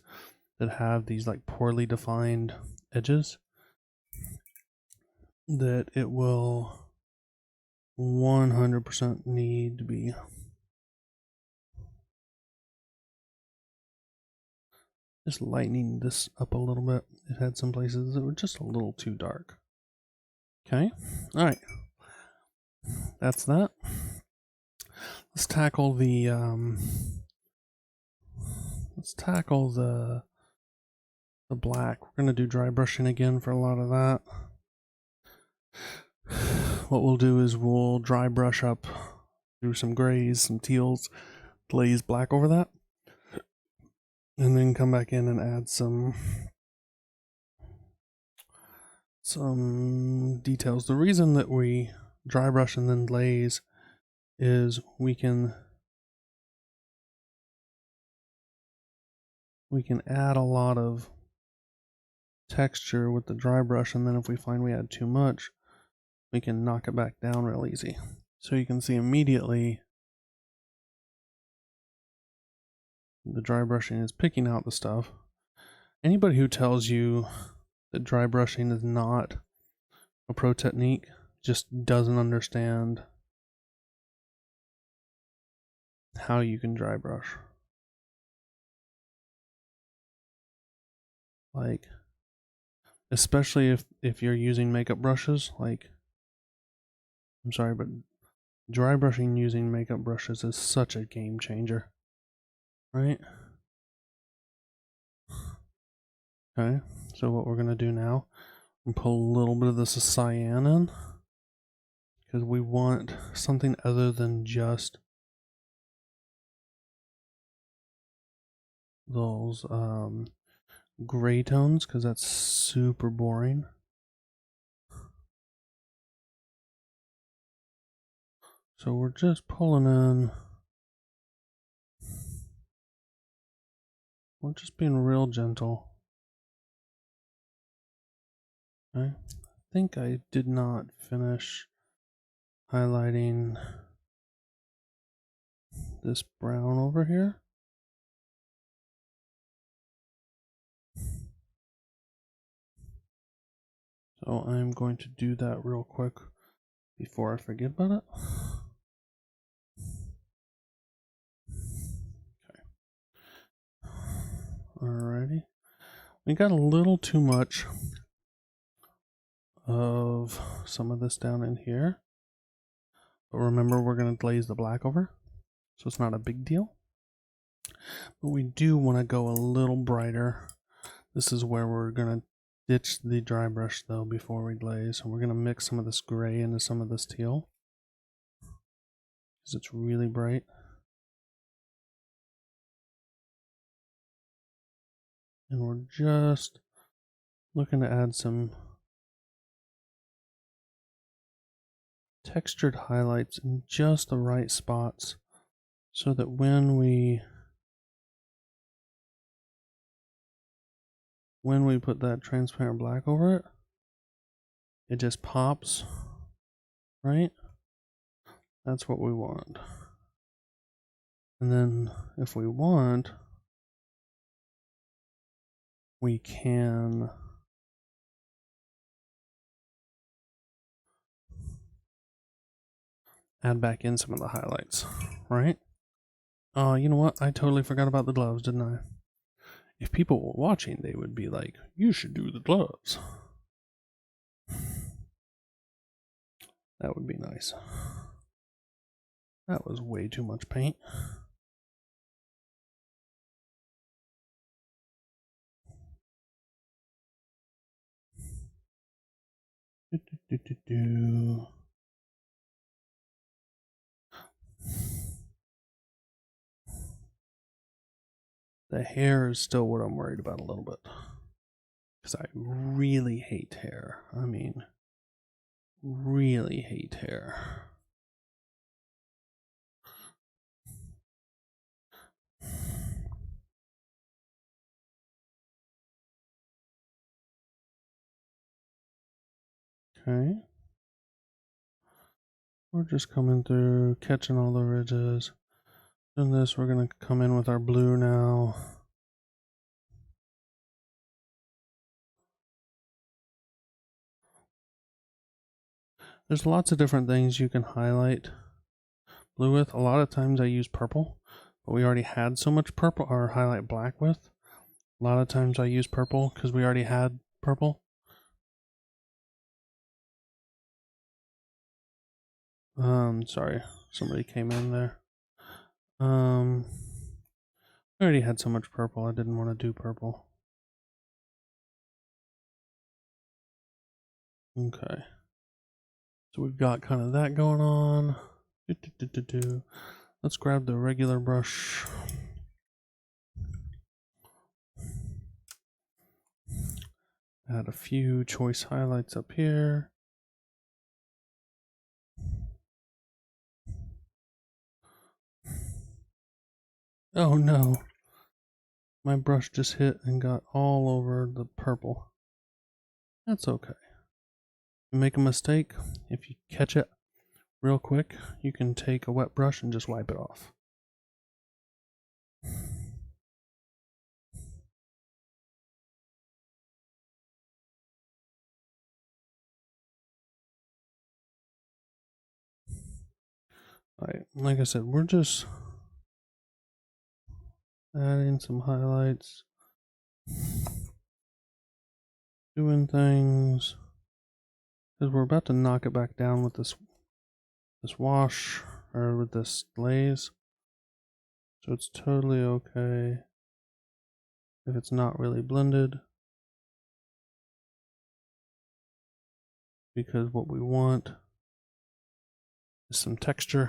that have these like poorly defined edges that it will 100% need to be just lightening this up a little bit. It had some places that were just a little too dark. Okay, all right, that's that. Let's tackle the black. We're gonna do dry brushing again for a lot of that. What we'll do is we'll dry brush up through some grays, some teals, glaze black over that, and then come back in and add some details. The reason that we dry brush and then glaze is we can add a lot of texture with the dry brush, and then if we find we add too much, we can knock it back down real easy. So you can see immediately the dry brushing is picking out the stuff. Anybody who tells you that dry brushing is not a pro technique just doesn't understand how you can dry brush. Like, especially if you're using makeup brushes, like, I'm sorry, but dry brushing using makeup brushes is such a game changer, right? Okay, so what we're gonna do now, we'll pull a little bit of this cyan in, because we want something other than just those gray tones, because that's super boring. So we're just pulling in, we're just being real gentle. Okay, I think I did not finish highlighting this brown over here. So I'm going to do that real quick before I forget about it. Okay. Alrighty. We got a little too much of some of this down in here. But remember, we're going to glaze the black over, so it's not a big deal. But we do want to go a little brighter. This is where we're going to ditch the dry brush though before we glaze. And we're going to mix some of this gray into some of this teal, because it's really bright. And we're just looking to add some textured highlights in just the right spots, so that when we put that transparent black over it, it just pops, right? That's what we want. And then if we want, we can add back in some of the highlights, right? Oh, you know what? I totally forgot about the gloves, didn't I? If people were watching, they would be like, you should do the gloves. That would be nice. That was way too much paint. The hair is still what I'm worried about a little bit, because I really hate hair. I mean, really hate hair. Okay. We're just coming through, catching all the ridges. In this, we're going to come in with our blue now. There's lots of different things you can highlight blue with. A lot of times I use purple, but we already had so much purple, or highlight black with. A lot of times I use purple because we already had purple. Sorry, somebody came in there. I already had so much purple, I didn't want to do purple. Okay. So we've got kind of that going on. Let's grab the regular brush. Add a few choice highlights up here. Oh no. My brush just hit and got all over the purple. That's okay. You make a mistake, if you catch it real quick, you can take a wet brush and just wipe it off. Alright, like I said, we're just Adding some highlights. Doing things. Because we're about to knock it back down with this wash, or with this glaze. So it's totally okay if it's not really blended. Because what we want is some texture.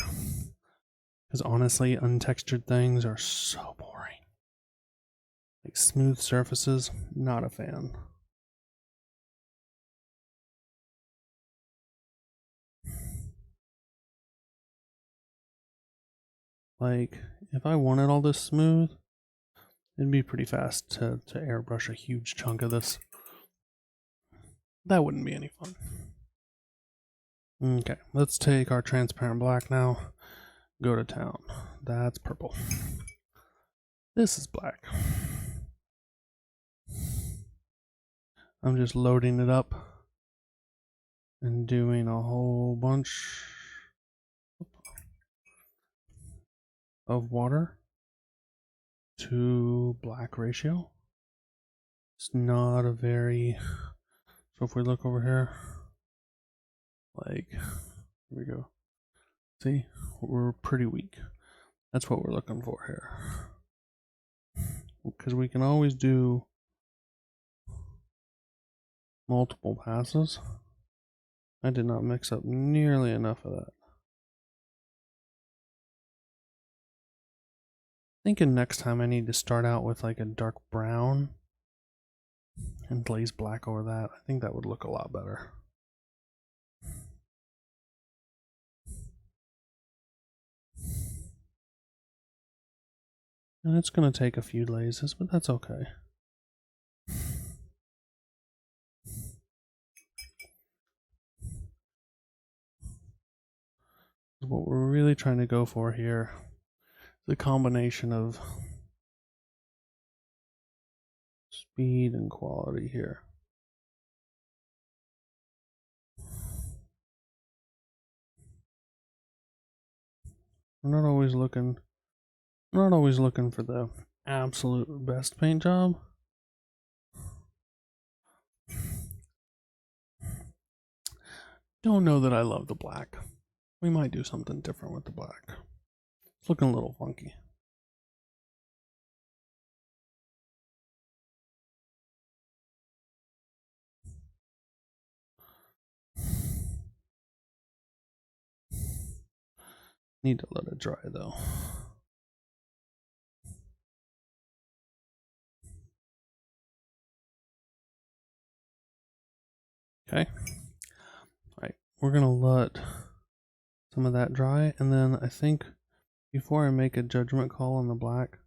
Because honestly, untextured things are so boring. Like smooth surfaces, not a fan. Like, if I wanted all this smooth, it'd be pretty fast to airbrush a huge chunk of this. That wouldn't be any fun. Okay, let's take our transparent black now. Go to town. That's purple. This is black. I'm just loading it up and doing a whole bunch of water to black ratio. It's not a very... So if we look over here, like, here we go. See, we're pretty weak. That's what we're looking for here. Because we can always do multiple passes. I did not mix up nearly enough of that. Thinking next time I need to start out with like a dark brown and glaze black over that. I think that would look a lot better. And it's going to take a few glazes, but that's okay. What we're really trying to go for here is a combination of speed and quality here. We're not always looking for the absolute best paint job. Don't know that I love the black. We might do something different with the black. It's looking a little funky. Need to let it dry though. Okay. Alright, we're gonna let some of that dry, and then I think before I make a judgment call on the black,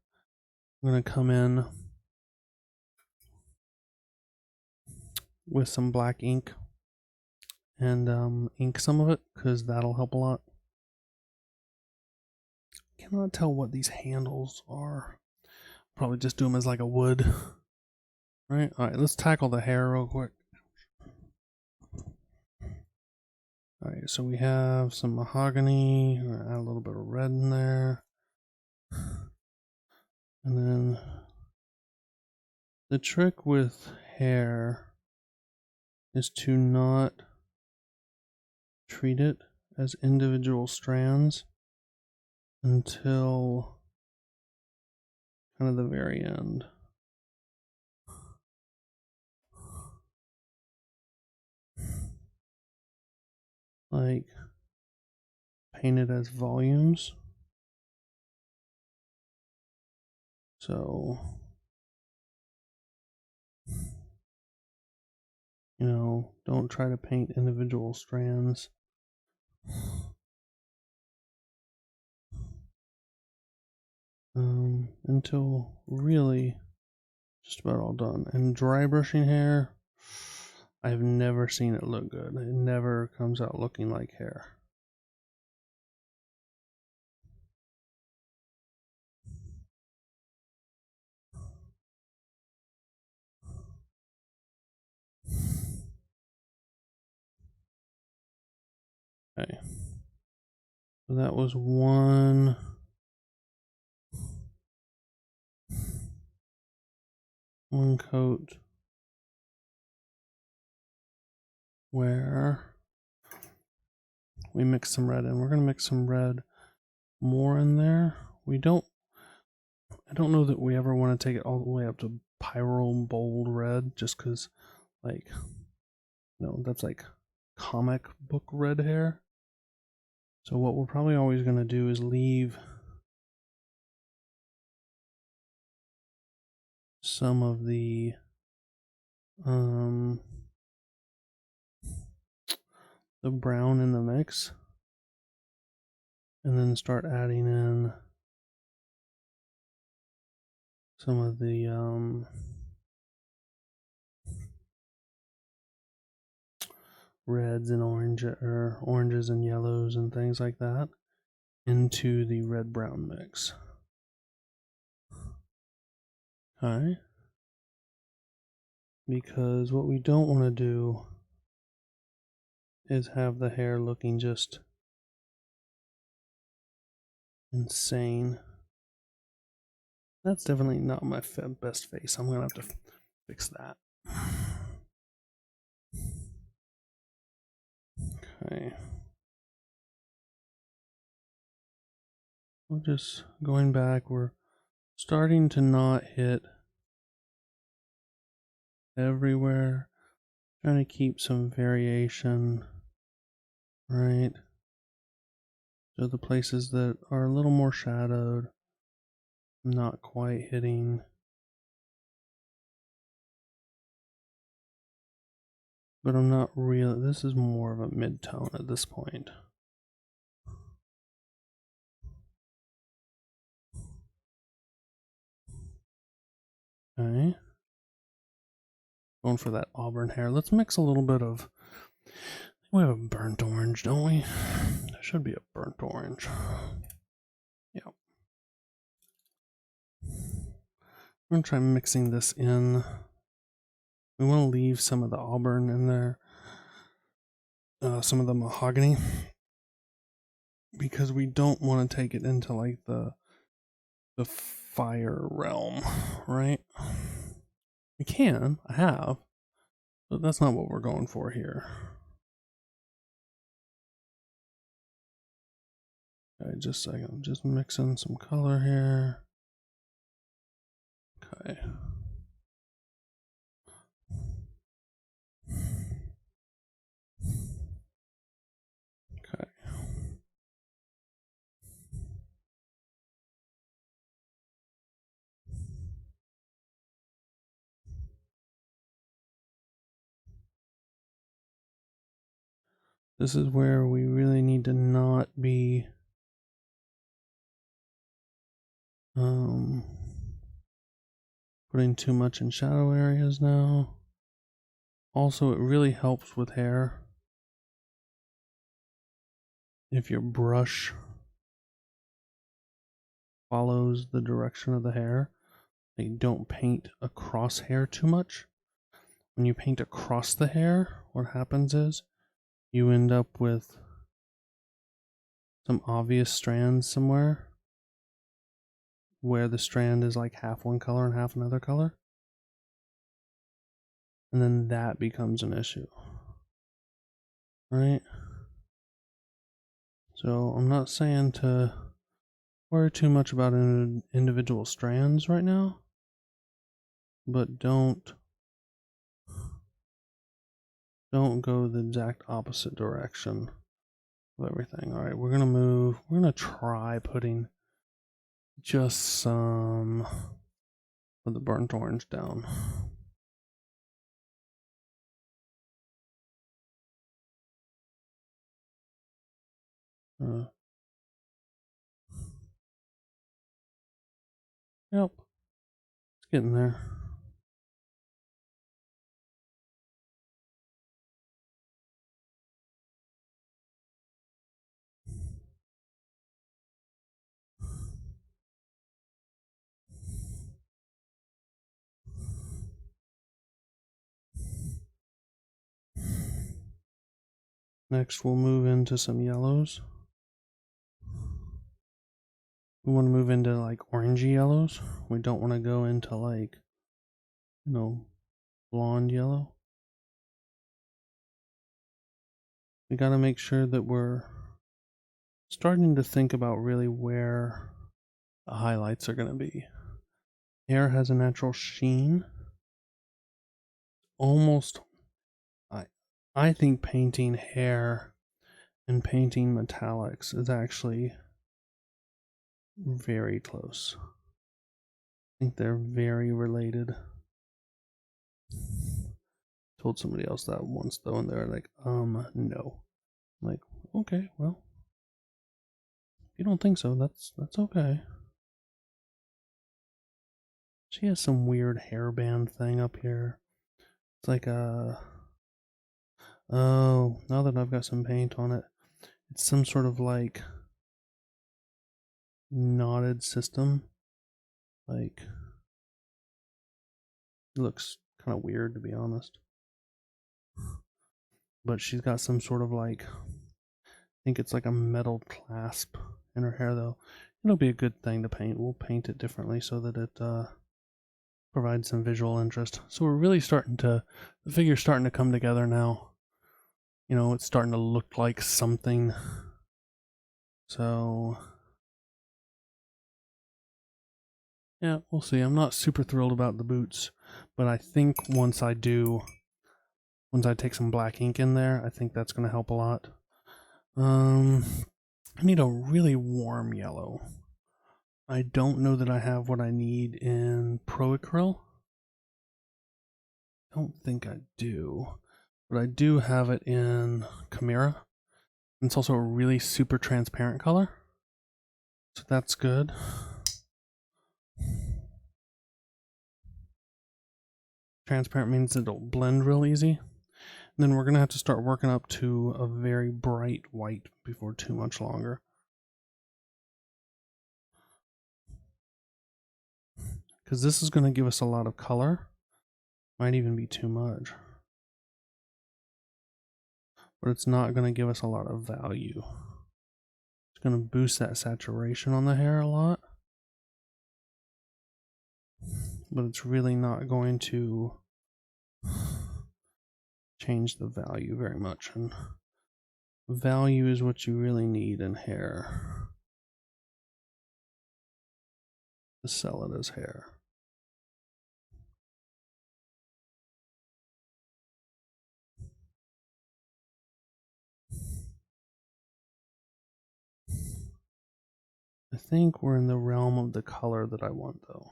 I'm gonna come in with some black ink and ink some of it, because that'll help a lot. Cannot tell what these handles are. Probably just do them as like a wood. Right? Alright, let's tackle the hair real quick. Alright, so we have some mahogany. I'm gonna add a little bit of red in there. And then the trick with hair is to not treat it as individual strands until kind of the very end. Like, paint it as volumes. So, you know, don't try to paint individual strands. Until really just about all done. And dry brushing hair, I've never seen it look good. It never comes out looking like hair. Okay. So that was one. one coat where we mix some red in. We're going to mix some red more in there. I don't know that we ever want to take it all the way up to pyro bold red, just because, like, no, that's like comic book red hair. So what we're probably always going to do is leave some of the brown in the mix, and then start adding in some of the reds and oranges and yellows and things like that into the red brown mix. Okay, because what we don't want to do is have the hair looking just insane. That's definitely not my best face. I'm gonna have to fix that. Okay. We're just going back. We're starting to not hit everywhere. Trying to keep some variation, right? So the places that are a little more shadowed, not quite hitting. But I'm not really, this is more of a mid-tone at this point. Okay. Going for that auburn hair. Let's mix a little bit of, we have a burnt orange, don't we? There should be a burnt orange. Yep. I'm going to try mixing this in. We want to leave some of the auburn in there. Some of the mahogany. Because we don't want to take it into like the fire realm, right? We can, I have, but that's not what we're going for here. Okay, just a second, I'm just mixing some color here. Okay. Okay. This is where we really need to not be putting too much in shadow areas now. Also, it really helps with hair if your brush follows the direction of the hair. You don't paint across hair too much. When you paint across the hair, what happens is you end up with some obvious strands somewhere where the strand is like half one color and half another color. And then that becomes an issue. Right? So I'm not saying to worry too much about individual strands right now, but don't go the exact opposite direction of everything. All right, we're gonna try putting just some of the burnt orange down. Yep, it's getting there. Next, we'll move into some yellows. We want to move into like orangey yellows. We don't want to go into like blonde yellow. We got to make sure that we're starting to think about really where the highlights are going to be. Hair has a natural sheen. Almost, I think painting hair and painting metallics is actually very close. I think they're very related. Told somebody else that once though, and they're like, no. I'm like, okay, well, if you don't think so, that's okay. She has some weird hairband thing up here. It's like oh, now that I've got some paint on it, it's some sort of like knotted system. Like, it looks kind of weird to be honest. But she's got some sort of like, I think it's like a metal clasp in her hair though. It'll be a good thing to paint. We'll paint it differently so that it provides some visual interest. So we're really starting to, the figure's starting to come together now. You know, it's starting to look like something. So yeah, we'll see. I'm not super thrilled about the boots, but I think once I take some black ink in there, I think that's going to help a lot. I need a really warm yellow. I don't know that I have what I need in Pro Acryl. I don't think I do, but I do have it in Chimera. And it's also a really super transparent color, so that's good. Transparent means it'll blend real easy. And then we're going to have to start working up to a very bright white before too much longer. Because this is going to give us a lot of color. Might even be too much. But it's not going to give us a lot of value. It's going to boost that saturation on the hair a lot. But it's really not going to change the value very much. And value is what you really need in hair to sell it as hair. I think we're in the realm of the color that I want though.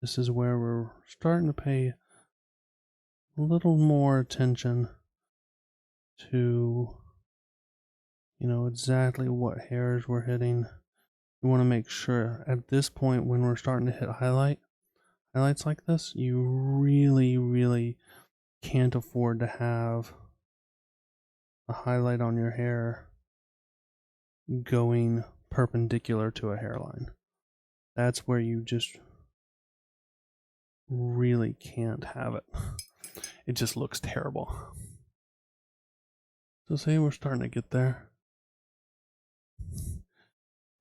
This is where we're starting to pay a little more attention to, you know, exactly what hairs we're hitting. We want to make sure at this point when we're starting to hit highlights like this, you really can't afford to have a highlight on your hair going perpendicular to a hairline. That's where you just really can't have it. It just looks terrible. So say we're starting to get there.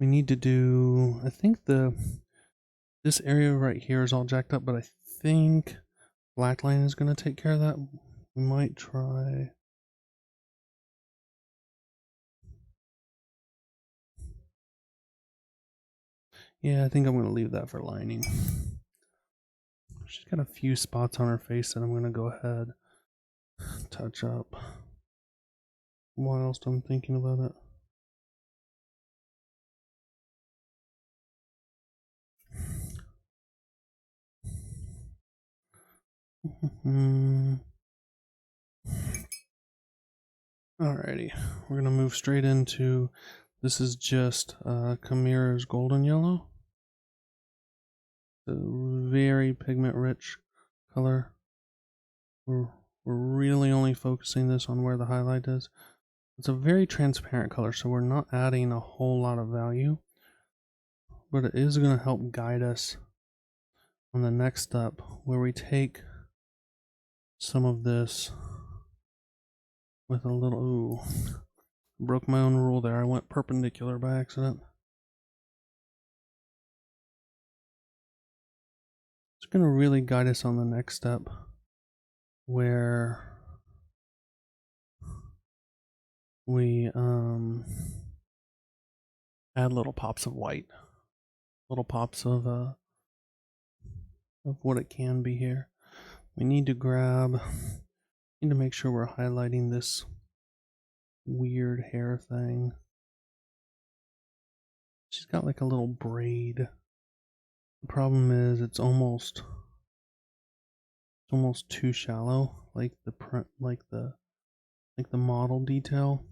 We need to do, I think this area right here is all jacked up, but I think black line is going to take care of that. We might try. Yeah, I think I'm going to leave that for lining. She's got a few spots on her face that I'm going to go ahead touch up whilst I'm thinking about it. Alrighty, we're going to move straight into, this is just Chimera's golden yellow. A very pigment rich color. We're really only focusing this on where the highlight is. It's a very transparent color, so we're not adding a whole lot of value, but it is going to help guide us on the next step where we take some of this with a little, ooh, broke my own rule there. I went perpendicular by accident. It's going to really guide us on the next step where we add little pops of white, little pops of what it can be here. We need to make sure we're highlighting this weird hair thing. She's got like a little braid. The problem is it's almost too shallow, like the model detail.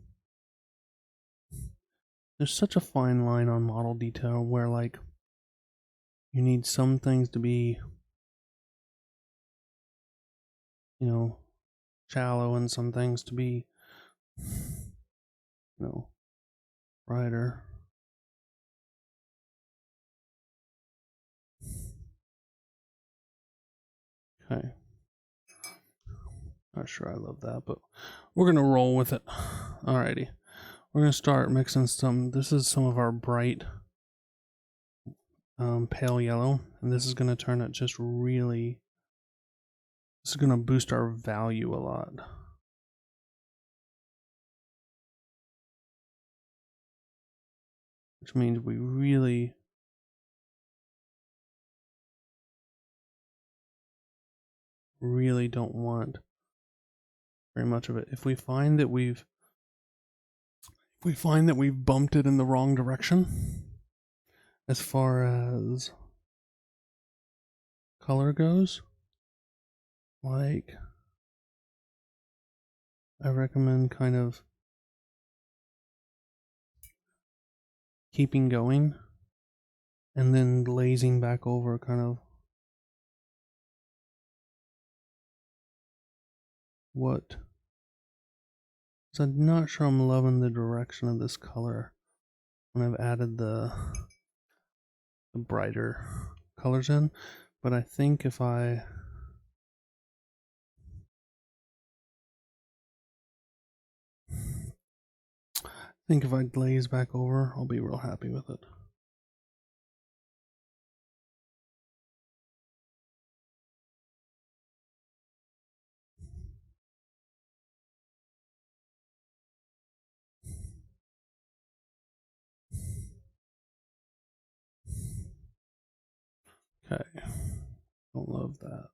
There's such a fine line on model detail where like you need some things to be, you know, shallow and some things to be, you know, brighter. Okay. Not sure I love that, but we're gonna roll with it. Alrighty. We're gonna start mixing some. This is some of our bright pale yellow, and this is gonna turn it just really. This is gonna boost our value a lot. Which means we really don't want very much of it. If we find that we've bumped it in the wrong direction as far as color goes, like I recommend kind of keeping going and then glazing back over kind of what. So I'm not sure I'm loving the direction of this color when I've added the brighter colors in, but I think if I glaze back over, I'll be real happy with it. Okay, don't love that.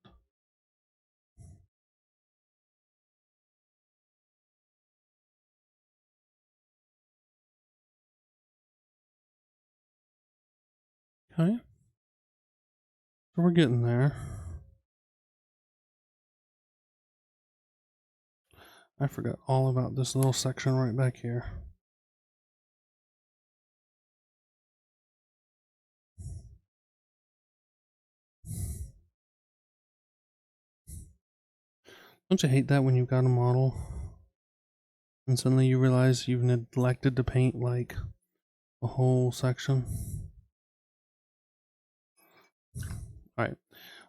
Okay, so we're getting there. I forgot all about this little section right back here. Don't you hate that when you've got a model and suddenly you realize you've neglected to paint like a whole section? Alright,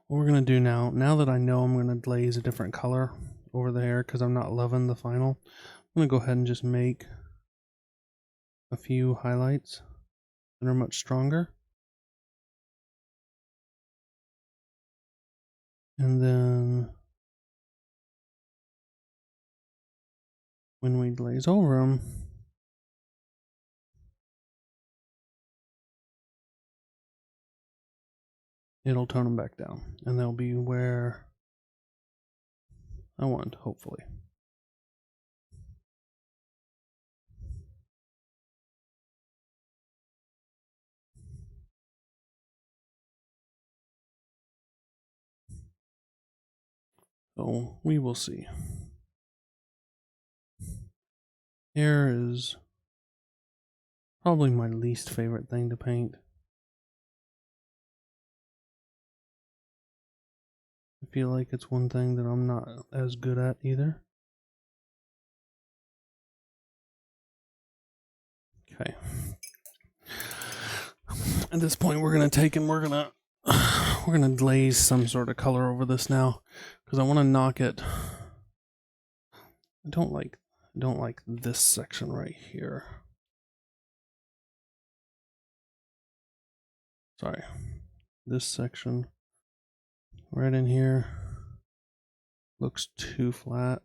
what we're going to do now that I know I'm going to glaze a different color over the hair because I'm not loving the final, I'm going to go ahead and just make a few highlights that are much stronger. And then when we glaze over them, it'll tone them back down, and they'll be where I want, hopefully. So we will see. Hair is probably my least favorite thing to paint. I feel like it's one thing that I'm not as good at either. Okay. At this point, we're gonna take and we're gonna glaze some sort of color over this now, because I want to knock it. I don't like this section right here. Sorry, this section right in here looks too flat.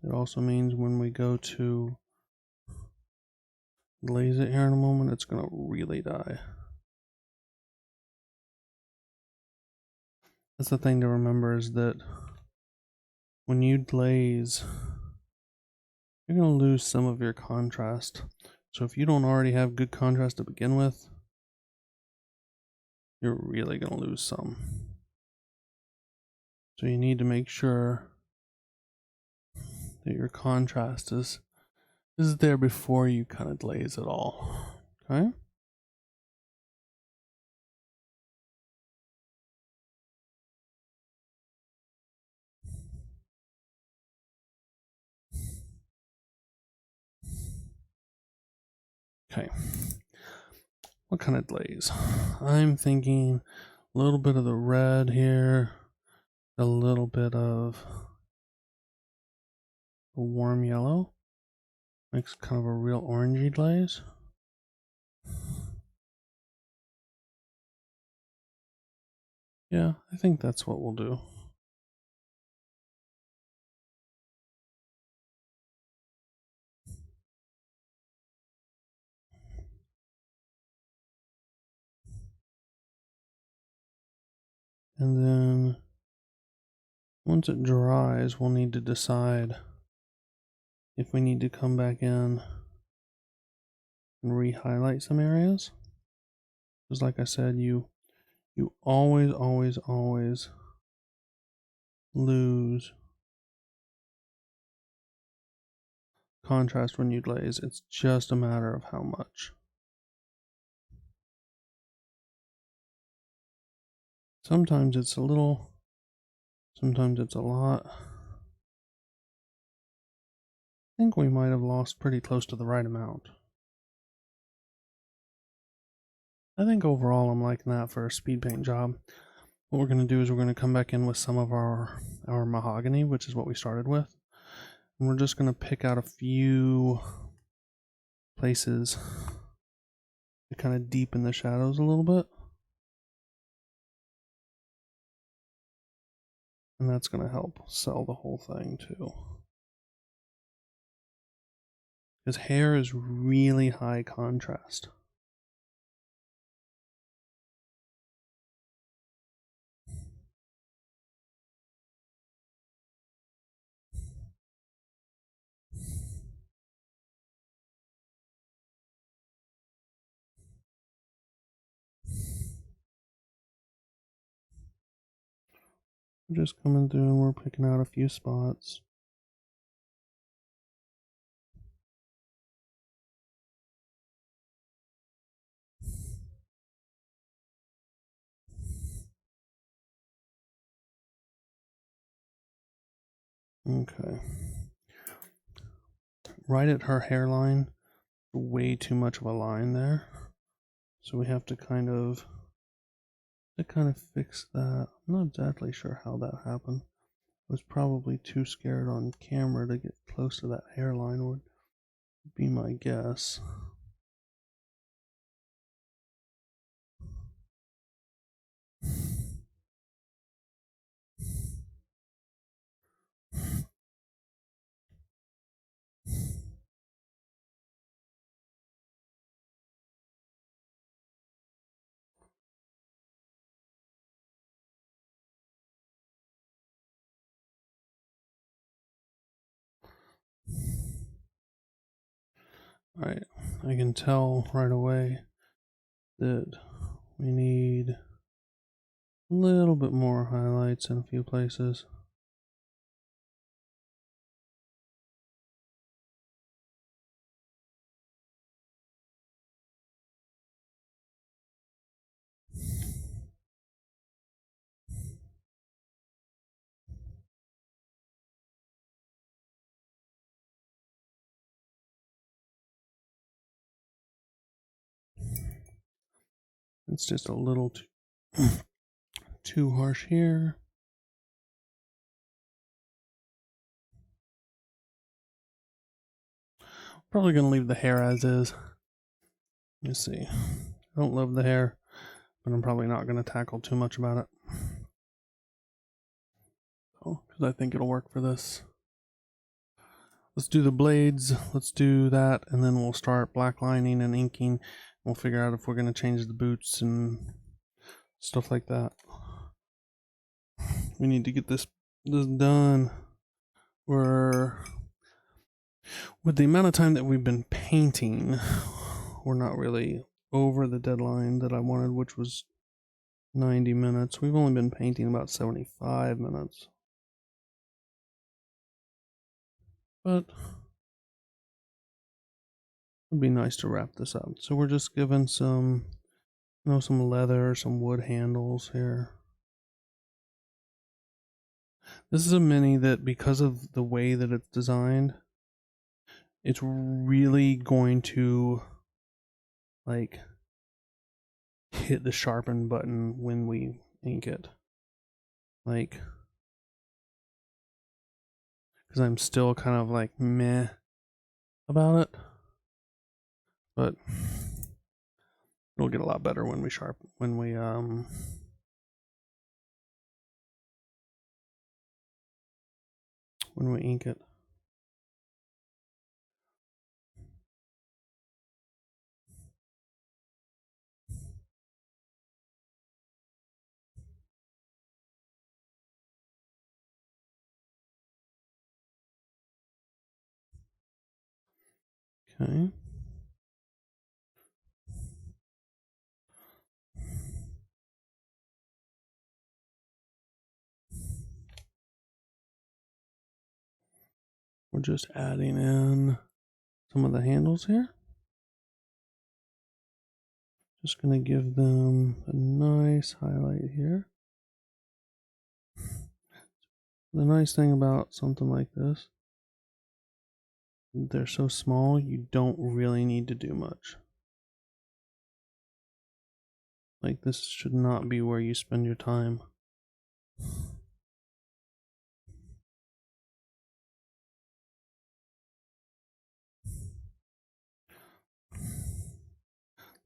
It also means when we go to glaze it here in a moment, it's going to really die. That's the thing to remember, is that when you glaze, you're going to lose some of your contrast. So if you don't already have good contrast to begin with, you're really going to lose some. So you need to make sure that your contrast is there before you kind of glaze it all. Okay? Okay. What kind of glaze? I'm thinking a little bit of the red here, a little bit of a warm yellow. Makes kind of a real orangey glaze. Yeah, I think that's what we'll do. And then once it dries, we'll need to decide if we need to come back in and re-highlight some areas. Because like I said, you always lose contrast when you glaze. It's just a matter of how much. Sometimes it's a little, sometimes it's a lot. I think we might have lost pretty close to the right amount. I think overall I'm liking that for a speed paint job. What we're going to do is we're going to come back in with some of our mahogany, which is what we started with. And we're just going to pick out a few places to kind of deepen the shadows a little bit. And that's going to help sell the whole thing too. Because hair is really high contrast. We're just coming through and we're picking out a few spots. Okay. Right at her hairline, way too much of a line there. So we have to kind of fix that. I'm not exactly sure how that happened. I was probably too scared on camera to get close to that hairline, would be my guess. Alright, I can tell right away that we need a little bit more highlights in a few places. It's just a little too harsh here. Probably gonna leave the hair as is. Let me see. I don't love the hair, but I'm probably not going to tackle too much about it. Oh, because I think it'll work for this. Let's do the blades, let's do that, and then we'll start black lining and inking. We'll figure out if we're going to change the boots and stuff like that. We need to get this done. With the amount of time that we've been painting, we're not really over the deadline that I wanted, which was 90 minutes. We've only been painting about 75 minutes. But it'd be nice to wrap this up. So we're just giving some, some leather, some wood handles here. This is a Mini that, because of the way that it's designed, it's really going to like hit the sharpen button when we ink it. Like, because I'm still kind of like meh about it, but it'll get a lot better when we ink it. Okay. We're just adding in some of the handles here. Just going to give them a nice highlight here. The nice thing about something like this, they're so small, you don't really need to do much. Like, this should not be where you spend your time.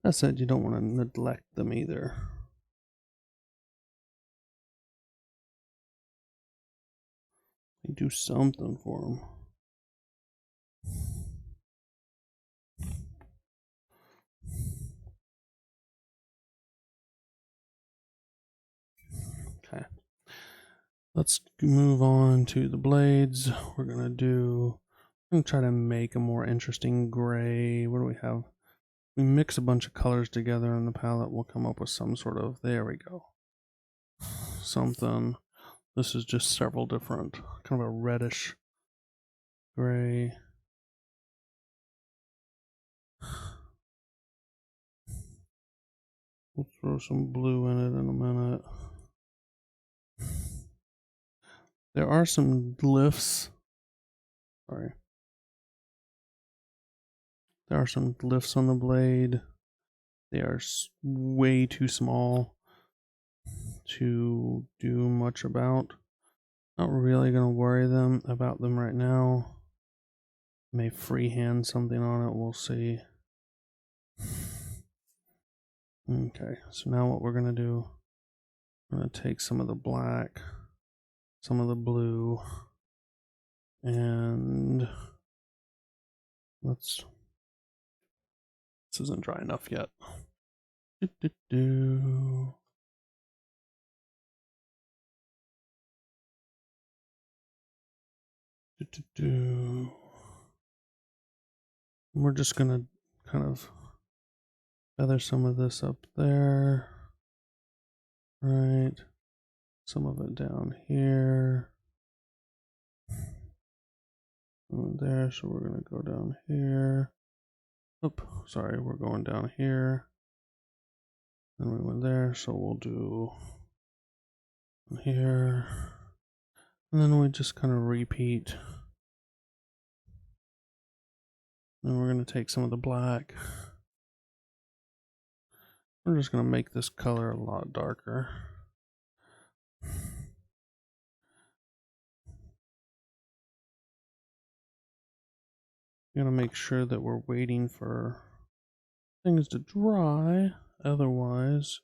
That said, you don't want to neglect them either. You do something for them. Okay. Let's move on to the blades. I'm gonna try to make a more interesting gray. What do we have? We mix a bunch of colors together in the palette, we'll come up with some sort of, there we go. Something. This is just several different, kind of a reddish gray. We'll throw some blue in it in a minute. There are some glyphs. Sorry. There are some glyphs on the blade. They are way too small to do much about. Not really going to worry about them right now. May freehand something on it, we'll see. Okay, so now what we're going to do, I'm going to take some of the black, some of the blue, and this isn't dry enough yet. We're just going to kind of feather some of this up there. Right. Some of it down here. There, so we're going to go down here. Oop, sorry, we're going down here. And we went there, so we'll do here. And then we just kind of repeat. Then we're going to take some of the black. We're just going to make this color a lot darker. We're going to make sure that we're waiting for things to dry. Otherwise,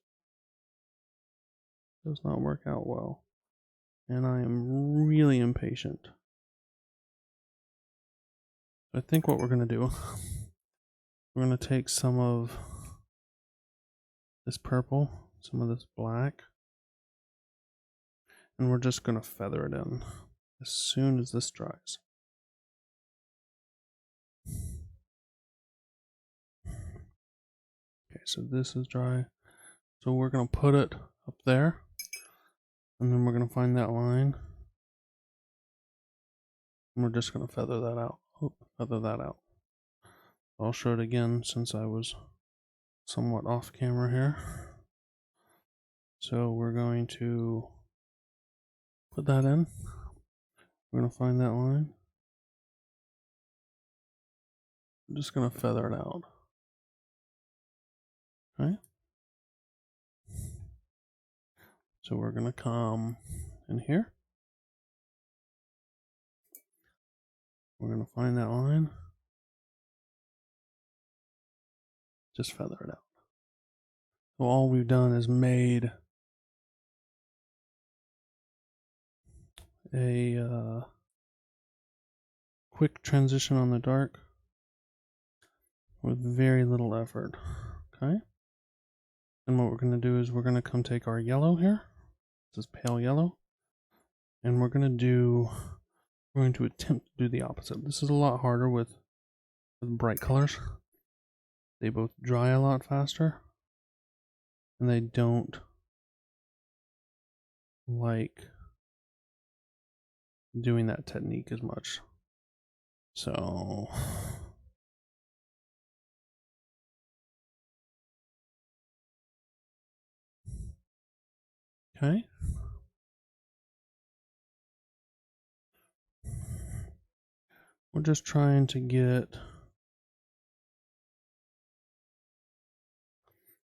does not work out well. And I am really impatient. I think what we're going to do, we're going to take some of this purple, some of this black, and we're just going to feather it in as soon as this dries. Okay, so this is dry. So we're going to put it up there, and then we're going to find that line, and we're just going to feather that out. Feather that out. I'll show it again since I was somewhat off camera here. So we're going to put that in. We're going to find that line. I'm just going to feather it out. Okay. So we're going to come in here. We're going to find that line. Just feather it out. So all we've done is made a quick transition on the dark with very little effort. Okay. And what we're going to do is we're going to come take our yellow here. This is pale yellow. And we're going to attempt to do the opposite. This is a lot harder with bright colors. They both dry a lot faster, and they don't like doing that technique as much. So okay. We're just trying to get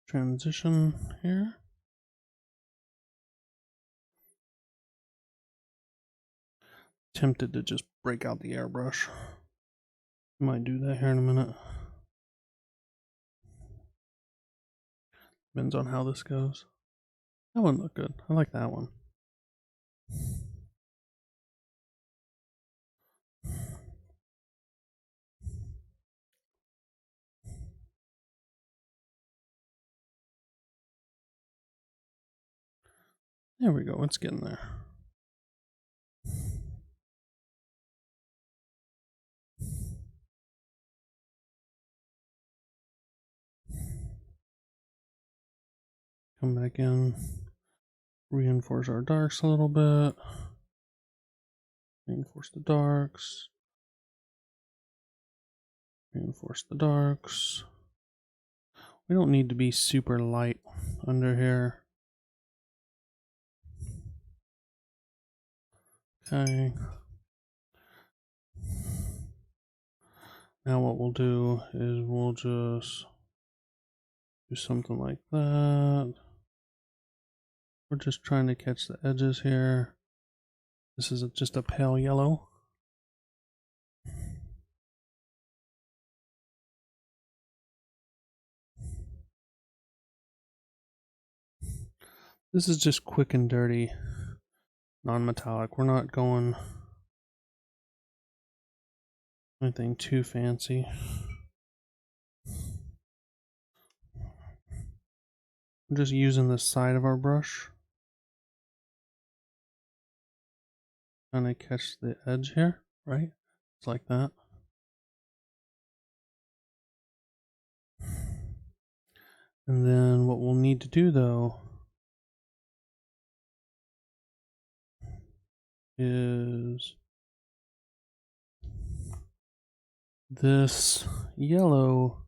transition here. Tempted to just break out the airbrush. Might do that here in a minute. Depends on how this goes. That one looked good. I like that one. There we go. It's getting there. Come back in. Reinforce our darks a little bit. Reinforce the darks. Reinforce the darks. We don't need to be super light under here. Okay. Now what we'll do is we'll just do something like that. We're just trying to catch the edges here. This is just a pale yellow. This is just quick and dirty, non-metallic. We're not going anything too fancy. I'm just using the side of our brush. Trying to catch the edge here, right? It's like that. And then what we'll need to do though is this yellow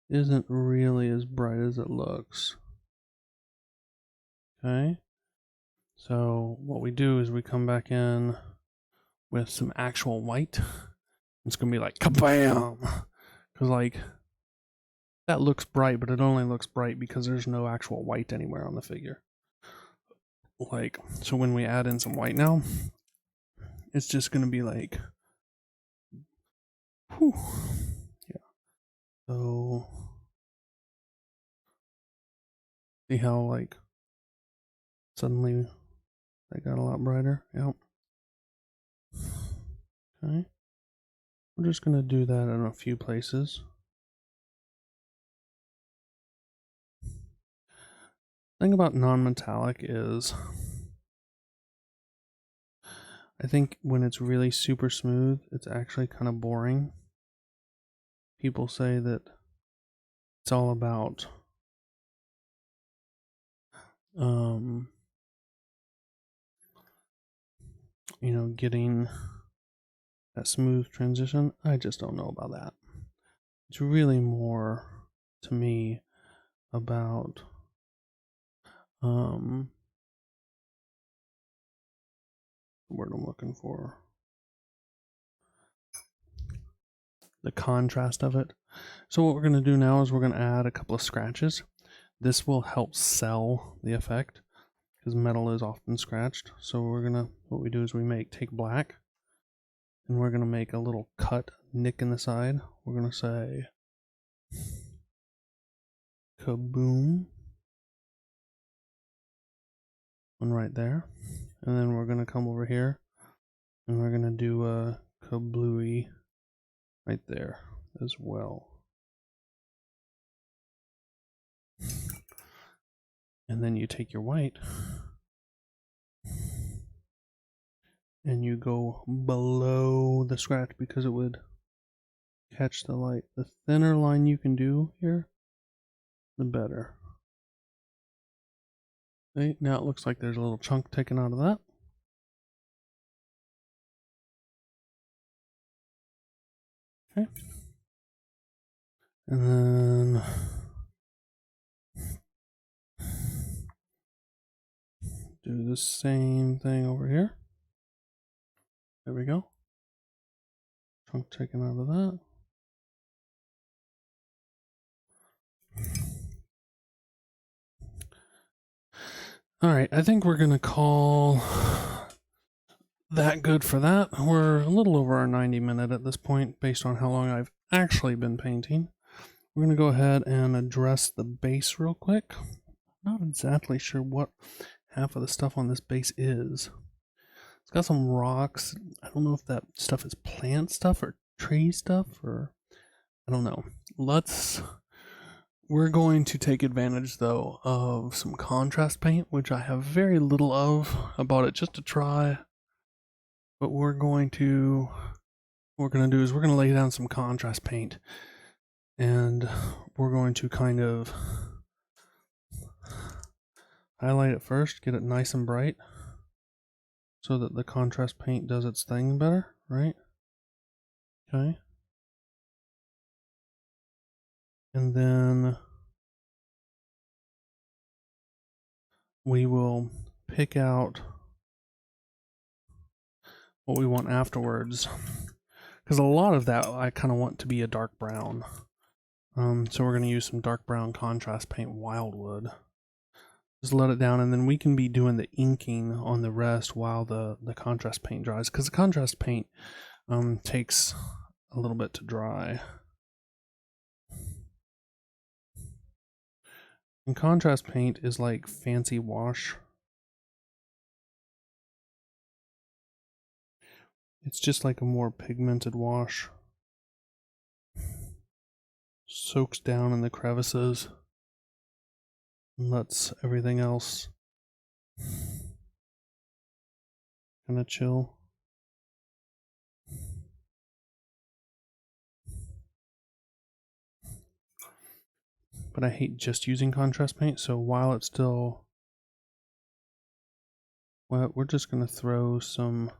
isn't really as bright as it looks. Okay, so what we do is we come back in with some actual white. It's gonna be like kabam, because like that looks bright, but it only looks bright because there's no actual white anywhere on the figure. Like, so when we add in some white now, it's just gonna be like, whew. Yeah. So see how like Suddenly they got a lot brighter. Yep. Okay. We're just going to do that in a few places. The thing about non-metallic is I think when it's really super smooth, it's actually kind of boring. People say that it's all about you know, getting that smooth transition. I just don't know about that. It's really more to me about the word I'm looking for, the contrast of it. So what we're going to do now is we're going to add a couple of scratches. This will help sell the effect because metal is often scratched. So what we do is we take black and we're going to make a little cut nick in the side. We're going to say kaboom. One right there. And then we're going to come over here and we're going to do a kablooey right there as well. And then you take your white and you go below the scratch because it would catch the light. The thinner line you can do here, the better. Okay, now it looks like there's a little chunk taken out of that. Okay. And then do the same thing over here. There we go. Chunk taken out of that. Alright, I think we're going to call that good for that. We're a little over our 90-minute at this point based on how long I've actually been painting. We're going to go ahead and address the base real quick. Not exactly sure what half of the stuff on this base is. It's got some rocks. I don't know if that stuff is plant stuff or tree stuff or I don't know. We're going to take advantage though of some contrast paint, which I have very little of. I bought it just to try. But what we're going to do is we're going to lay down some contrast paint. And we're going to kind of highlight it first, get it nice and bright so that the contrast paint does its thing better, right? Okay. And then we will pick out what we want afterwards. Because a lot of that I kind of want to be a dark brown. So we're going to use some dark brown contrast paint, Wildwood. Just let it down, and then we can be doing the inking on the rest while the contrast paint dries. Because the contrast paint takes a little bit to dry. And contrast paint is like fancy wash. It's just like a more pigmented wash. Soaks down in the crevices and lets everything else kind of chill. But I hate just using contrast paint, so while it's still wet, we're just going to throw some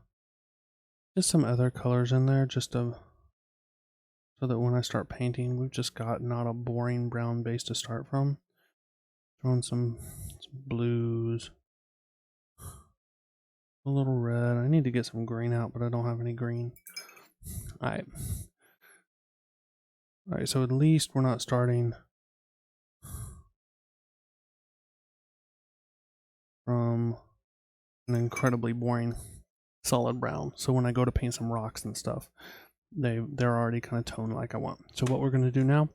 other colors in there so that when I start painting, we've just got not a boring brown base to start from. Throwing some blues, a little red. I need to get some green out, but I don't have any green. Alright, so at least we're not starting from an incredibly boring solid brown. So when I go to paint some rocks and stuff, they're already kind of toned like I want. So what we're going to do now,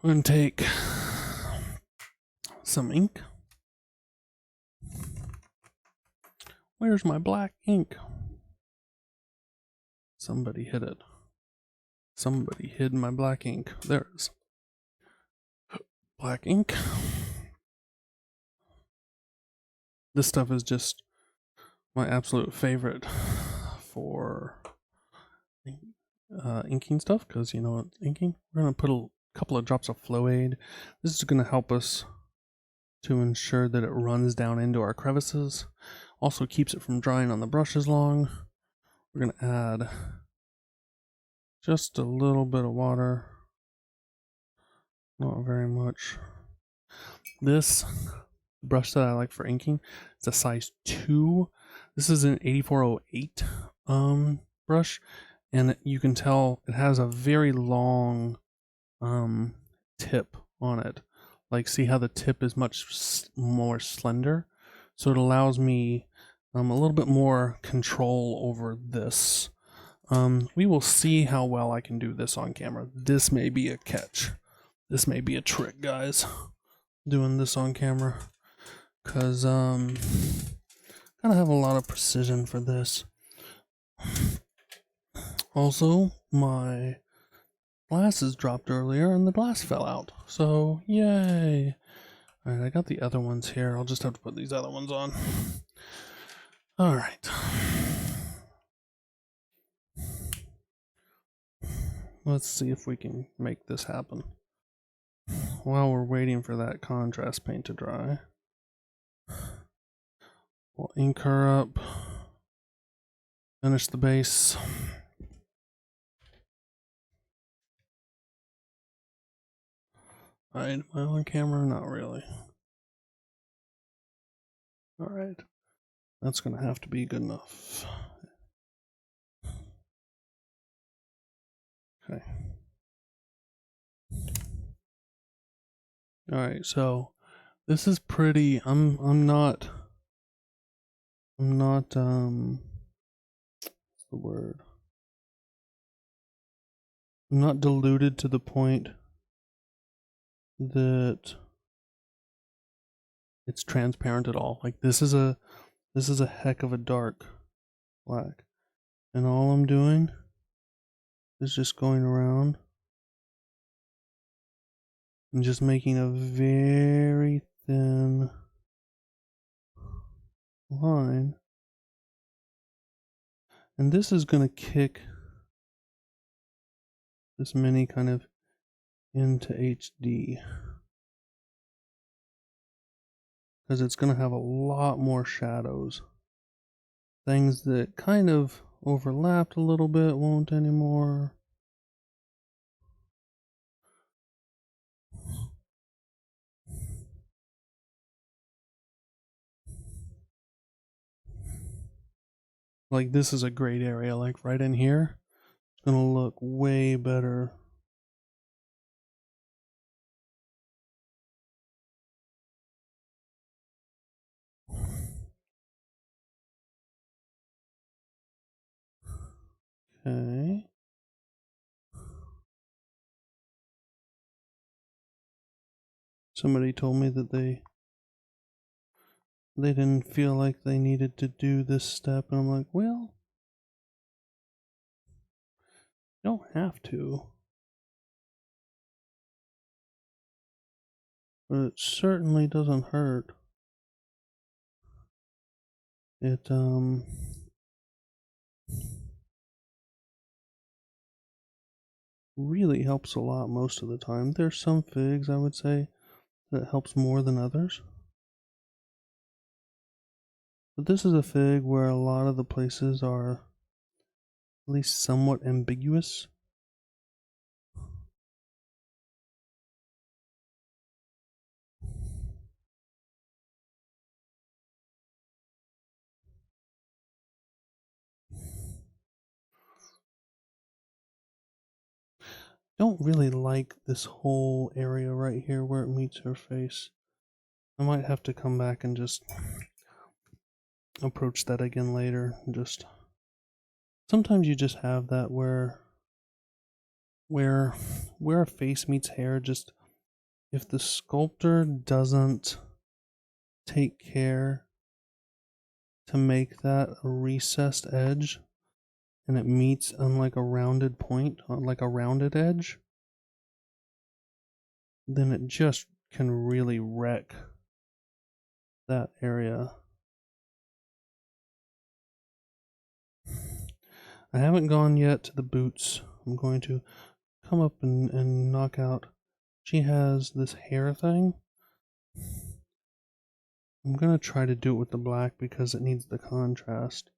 we're going to take some ink Where's my black ink? Somebody hid it. Somebody hid my black ink. There it is. Black ink. This stuff is just my absolute favorite for inking stuff, because you know it's inking. We're going to put a couple of drops of Flow Aid. This is going to help us to ensure that it runs down into our crevices. Also keeps it from drying on the brush as long. We're going to add just a little bit of water. Not very much. This brush that I like for inking, it's a size 2. This is an 8408 brush, and you can tell it has a very long tip on it. Like, see how the tip is much more slender, so it allows me a little bit more control over this. We will see how well I can do this on camera. This may be a catch. This may be a trick, guys, doing this on camera, because gotta have a lot of precision for this. Also, my glasses dropped earlier and the glass fell out, so yay. Alright, I got the other ones here. I'll just have to put these other ones on. Alright. Let's see if we can make this happen. While we're waiting for that contrast paint to dry, we'll ink her up, finish the base. Alright, am I on camera? Not really. Alright, that's gonna have to be good enough. Okay. Alright, so this is pretty. I'm not what's the word? I'm not diluted to the point that it's transparent at all. Like, this is a heck of a dark black, and all I'm doing is just going around and just making a very thin line, and this is going to kick this mini kind of into HD, because it's going to have a lot more shadows. Things that kind of overlapped a little bit won't anymore. Like, this is a great area, like right in here. It's gonna look way better. Okay. Somebody told me that they didn't feel like they needed to do this step, and I'm like, well, you don't have to. But it certainly doesn't hurt. It really helps a lot most of the time. There's some figs, I would say, that helps more than others. But this is a fig where a lot of the places are at least somewhat ambiguous. Don't really like this whole area right here where it meets her face. I might have to come back and just approach that again later. Just sometimes you just have that where a face meets hair, just if the sculptor doesn't take care to make that a recessed edge and it meets on like a rounded point, on like a rounded edge, then it just can really wreck that area. I haven't gone yet to the boots. I'm going to come up and knock out. She has this hair thing. I'm going to try to do it with the black because it needs the contrast.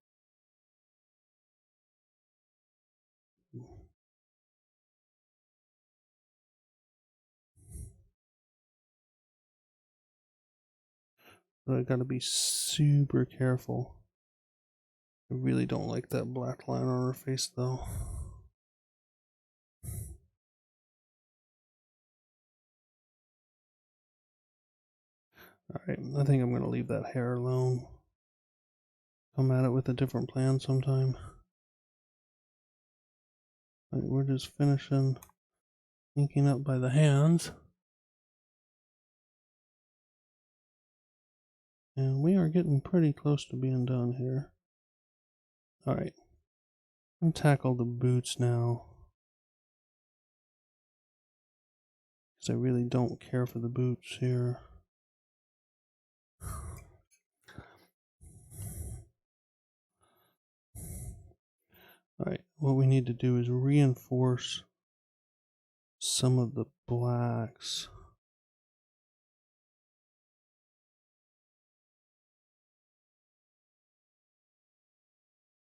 But I gotta be super careful. I really don't like that black line on her face though. Alright, I think I'm gonna leave that hair alone. Come at it with a different plan sometime. Right, we're just finishing inking up by the hands. And we are getting pretty close to being done here. Alright, I'm gonna tackle the boots now. Because I really don't care for the boots here. Alright, what we need to do is reinforce some of the blacks.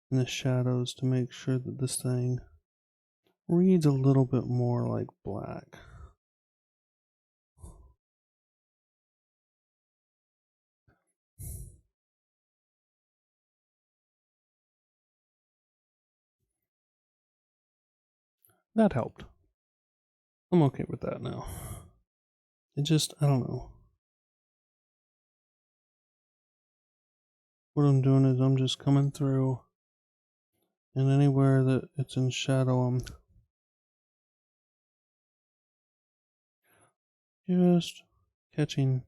In the shadows to make sure that this thing reads a little bit more like black. That helped. I'm okay with that now. It just, I don't know. What I'm doing is I'm just coming through, and anywhere that it's in shadow, I'm just catching,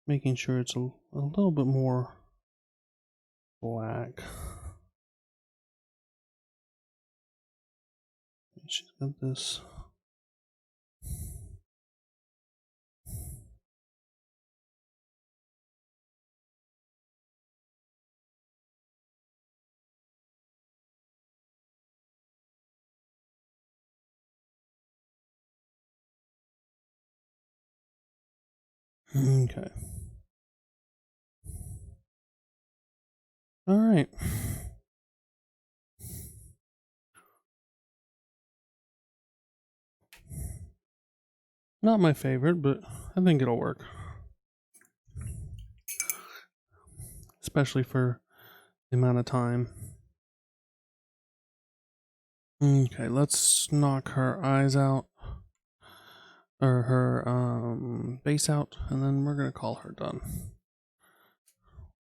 making sure it's a little bit more black. She's got this. Okay. All right. Not my favorite, but I think it'll work. Especially for the amount of time. Okay, let's knock her eyes out. Or her base out, and then we're gonna call her done.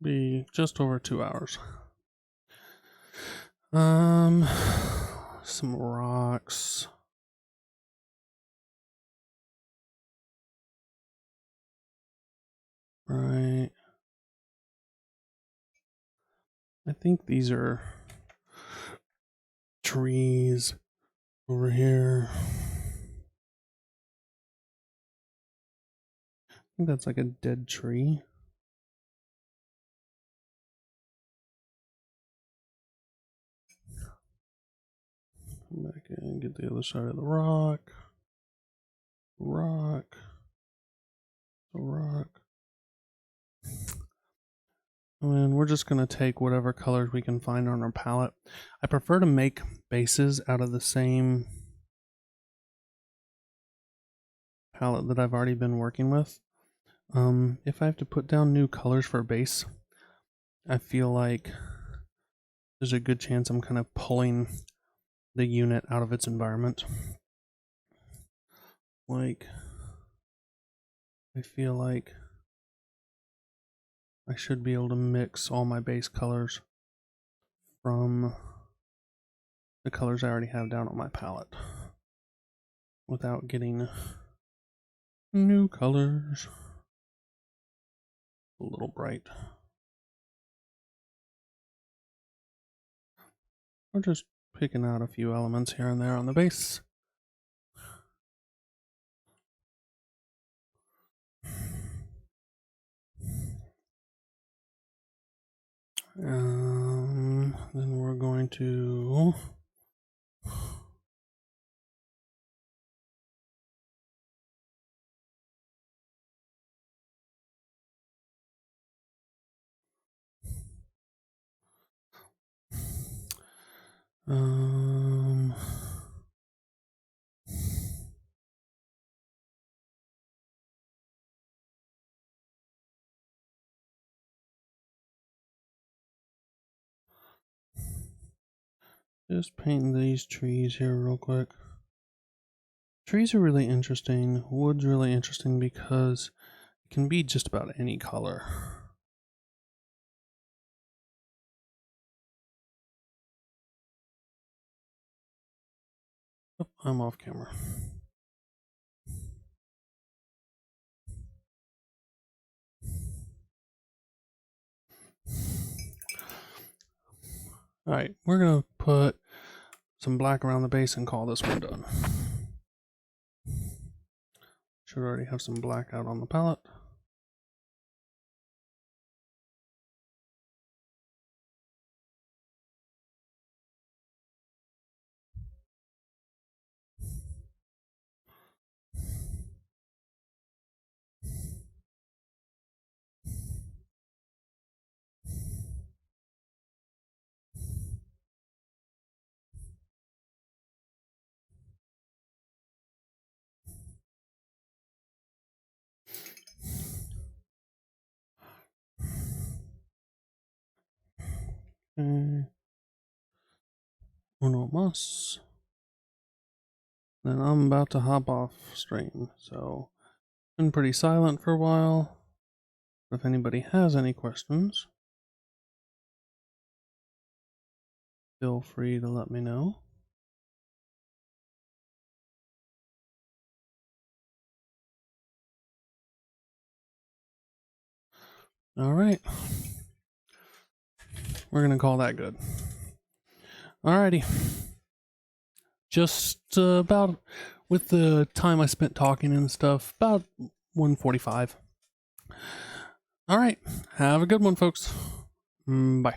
Be just over 2 hours. Some rocks. Right. I think these are trees over here. I think that's like a dead tree. Come back in and get the other side of the rock. Rock. A rock. And we're just going to take whatever colors we can find on our palette. I prefer to make bases out of the same palette that I've already been working with. If I have to put down new colors for a base, I feel like there's a good chance I'm kind of pulling the unit out of its environment. Like, I feel like I should be able to mix all my base colors from the colors I already have down on my palette without getting new colors. A little bright. We're just picking out a few elements here and there on the base. Then we're going to just paint these trees here real quick. Trees are really interesting. Wood's really interesting because it can be just about any color. Oh, I'm off camera. Alright, we're going to put some black around the base and call this one done. Should already have some black out on the palette. Okay. Uno más. Then I'm about to hop off stream, so been pretty silent for a while. If anybody has any questions, feel free to let me know. Alright. We're going to call that good. Alrighty. Just about, with the time I spent talking and stuff, about 1:45. Alright. Have a good one, folks. Bye.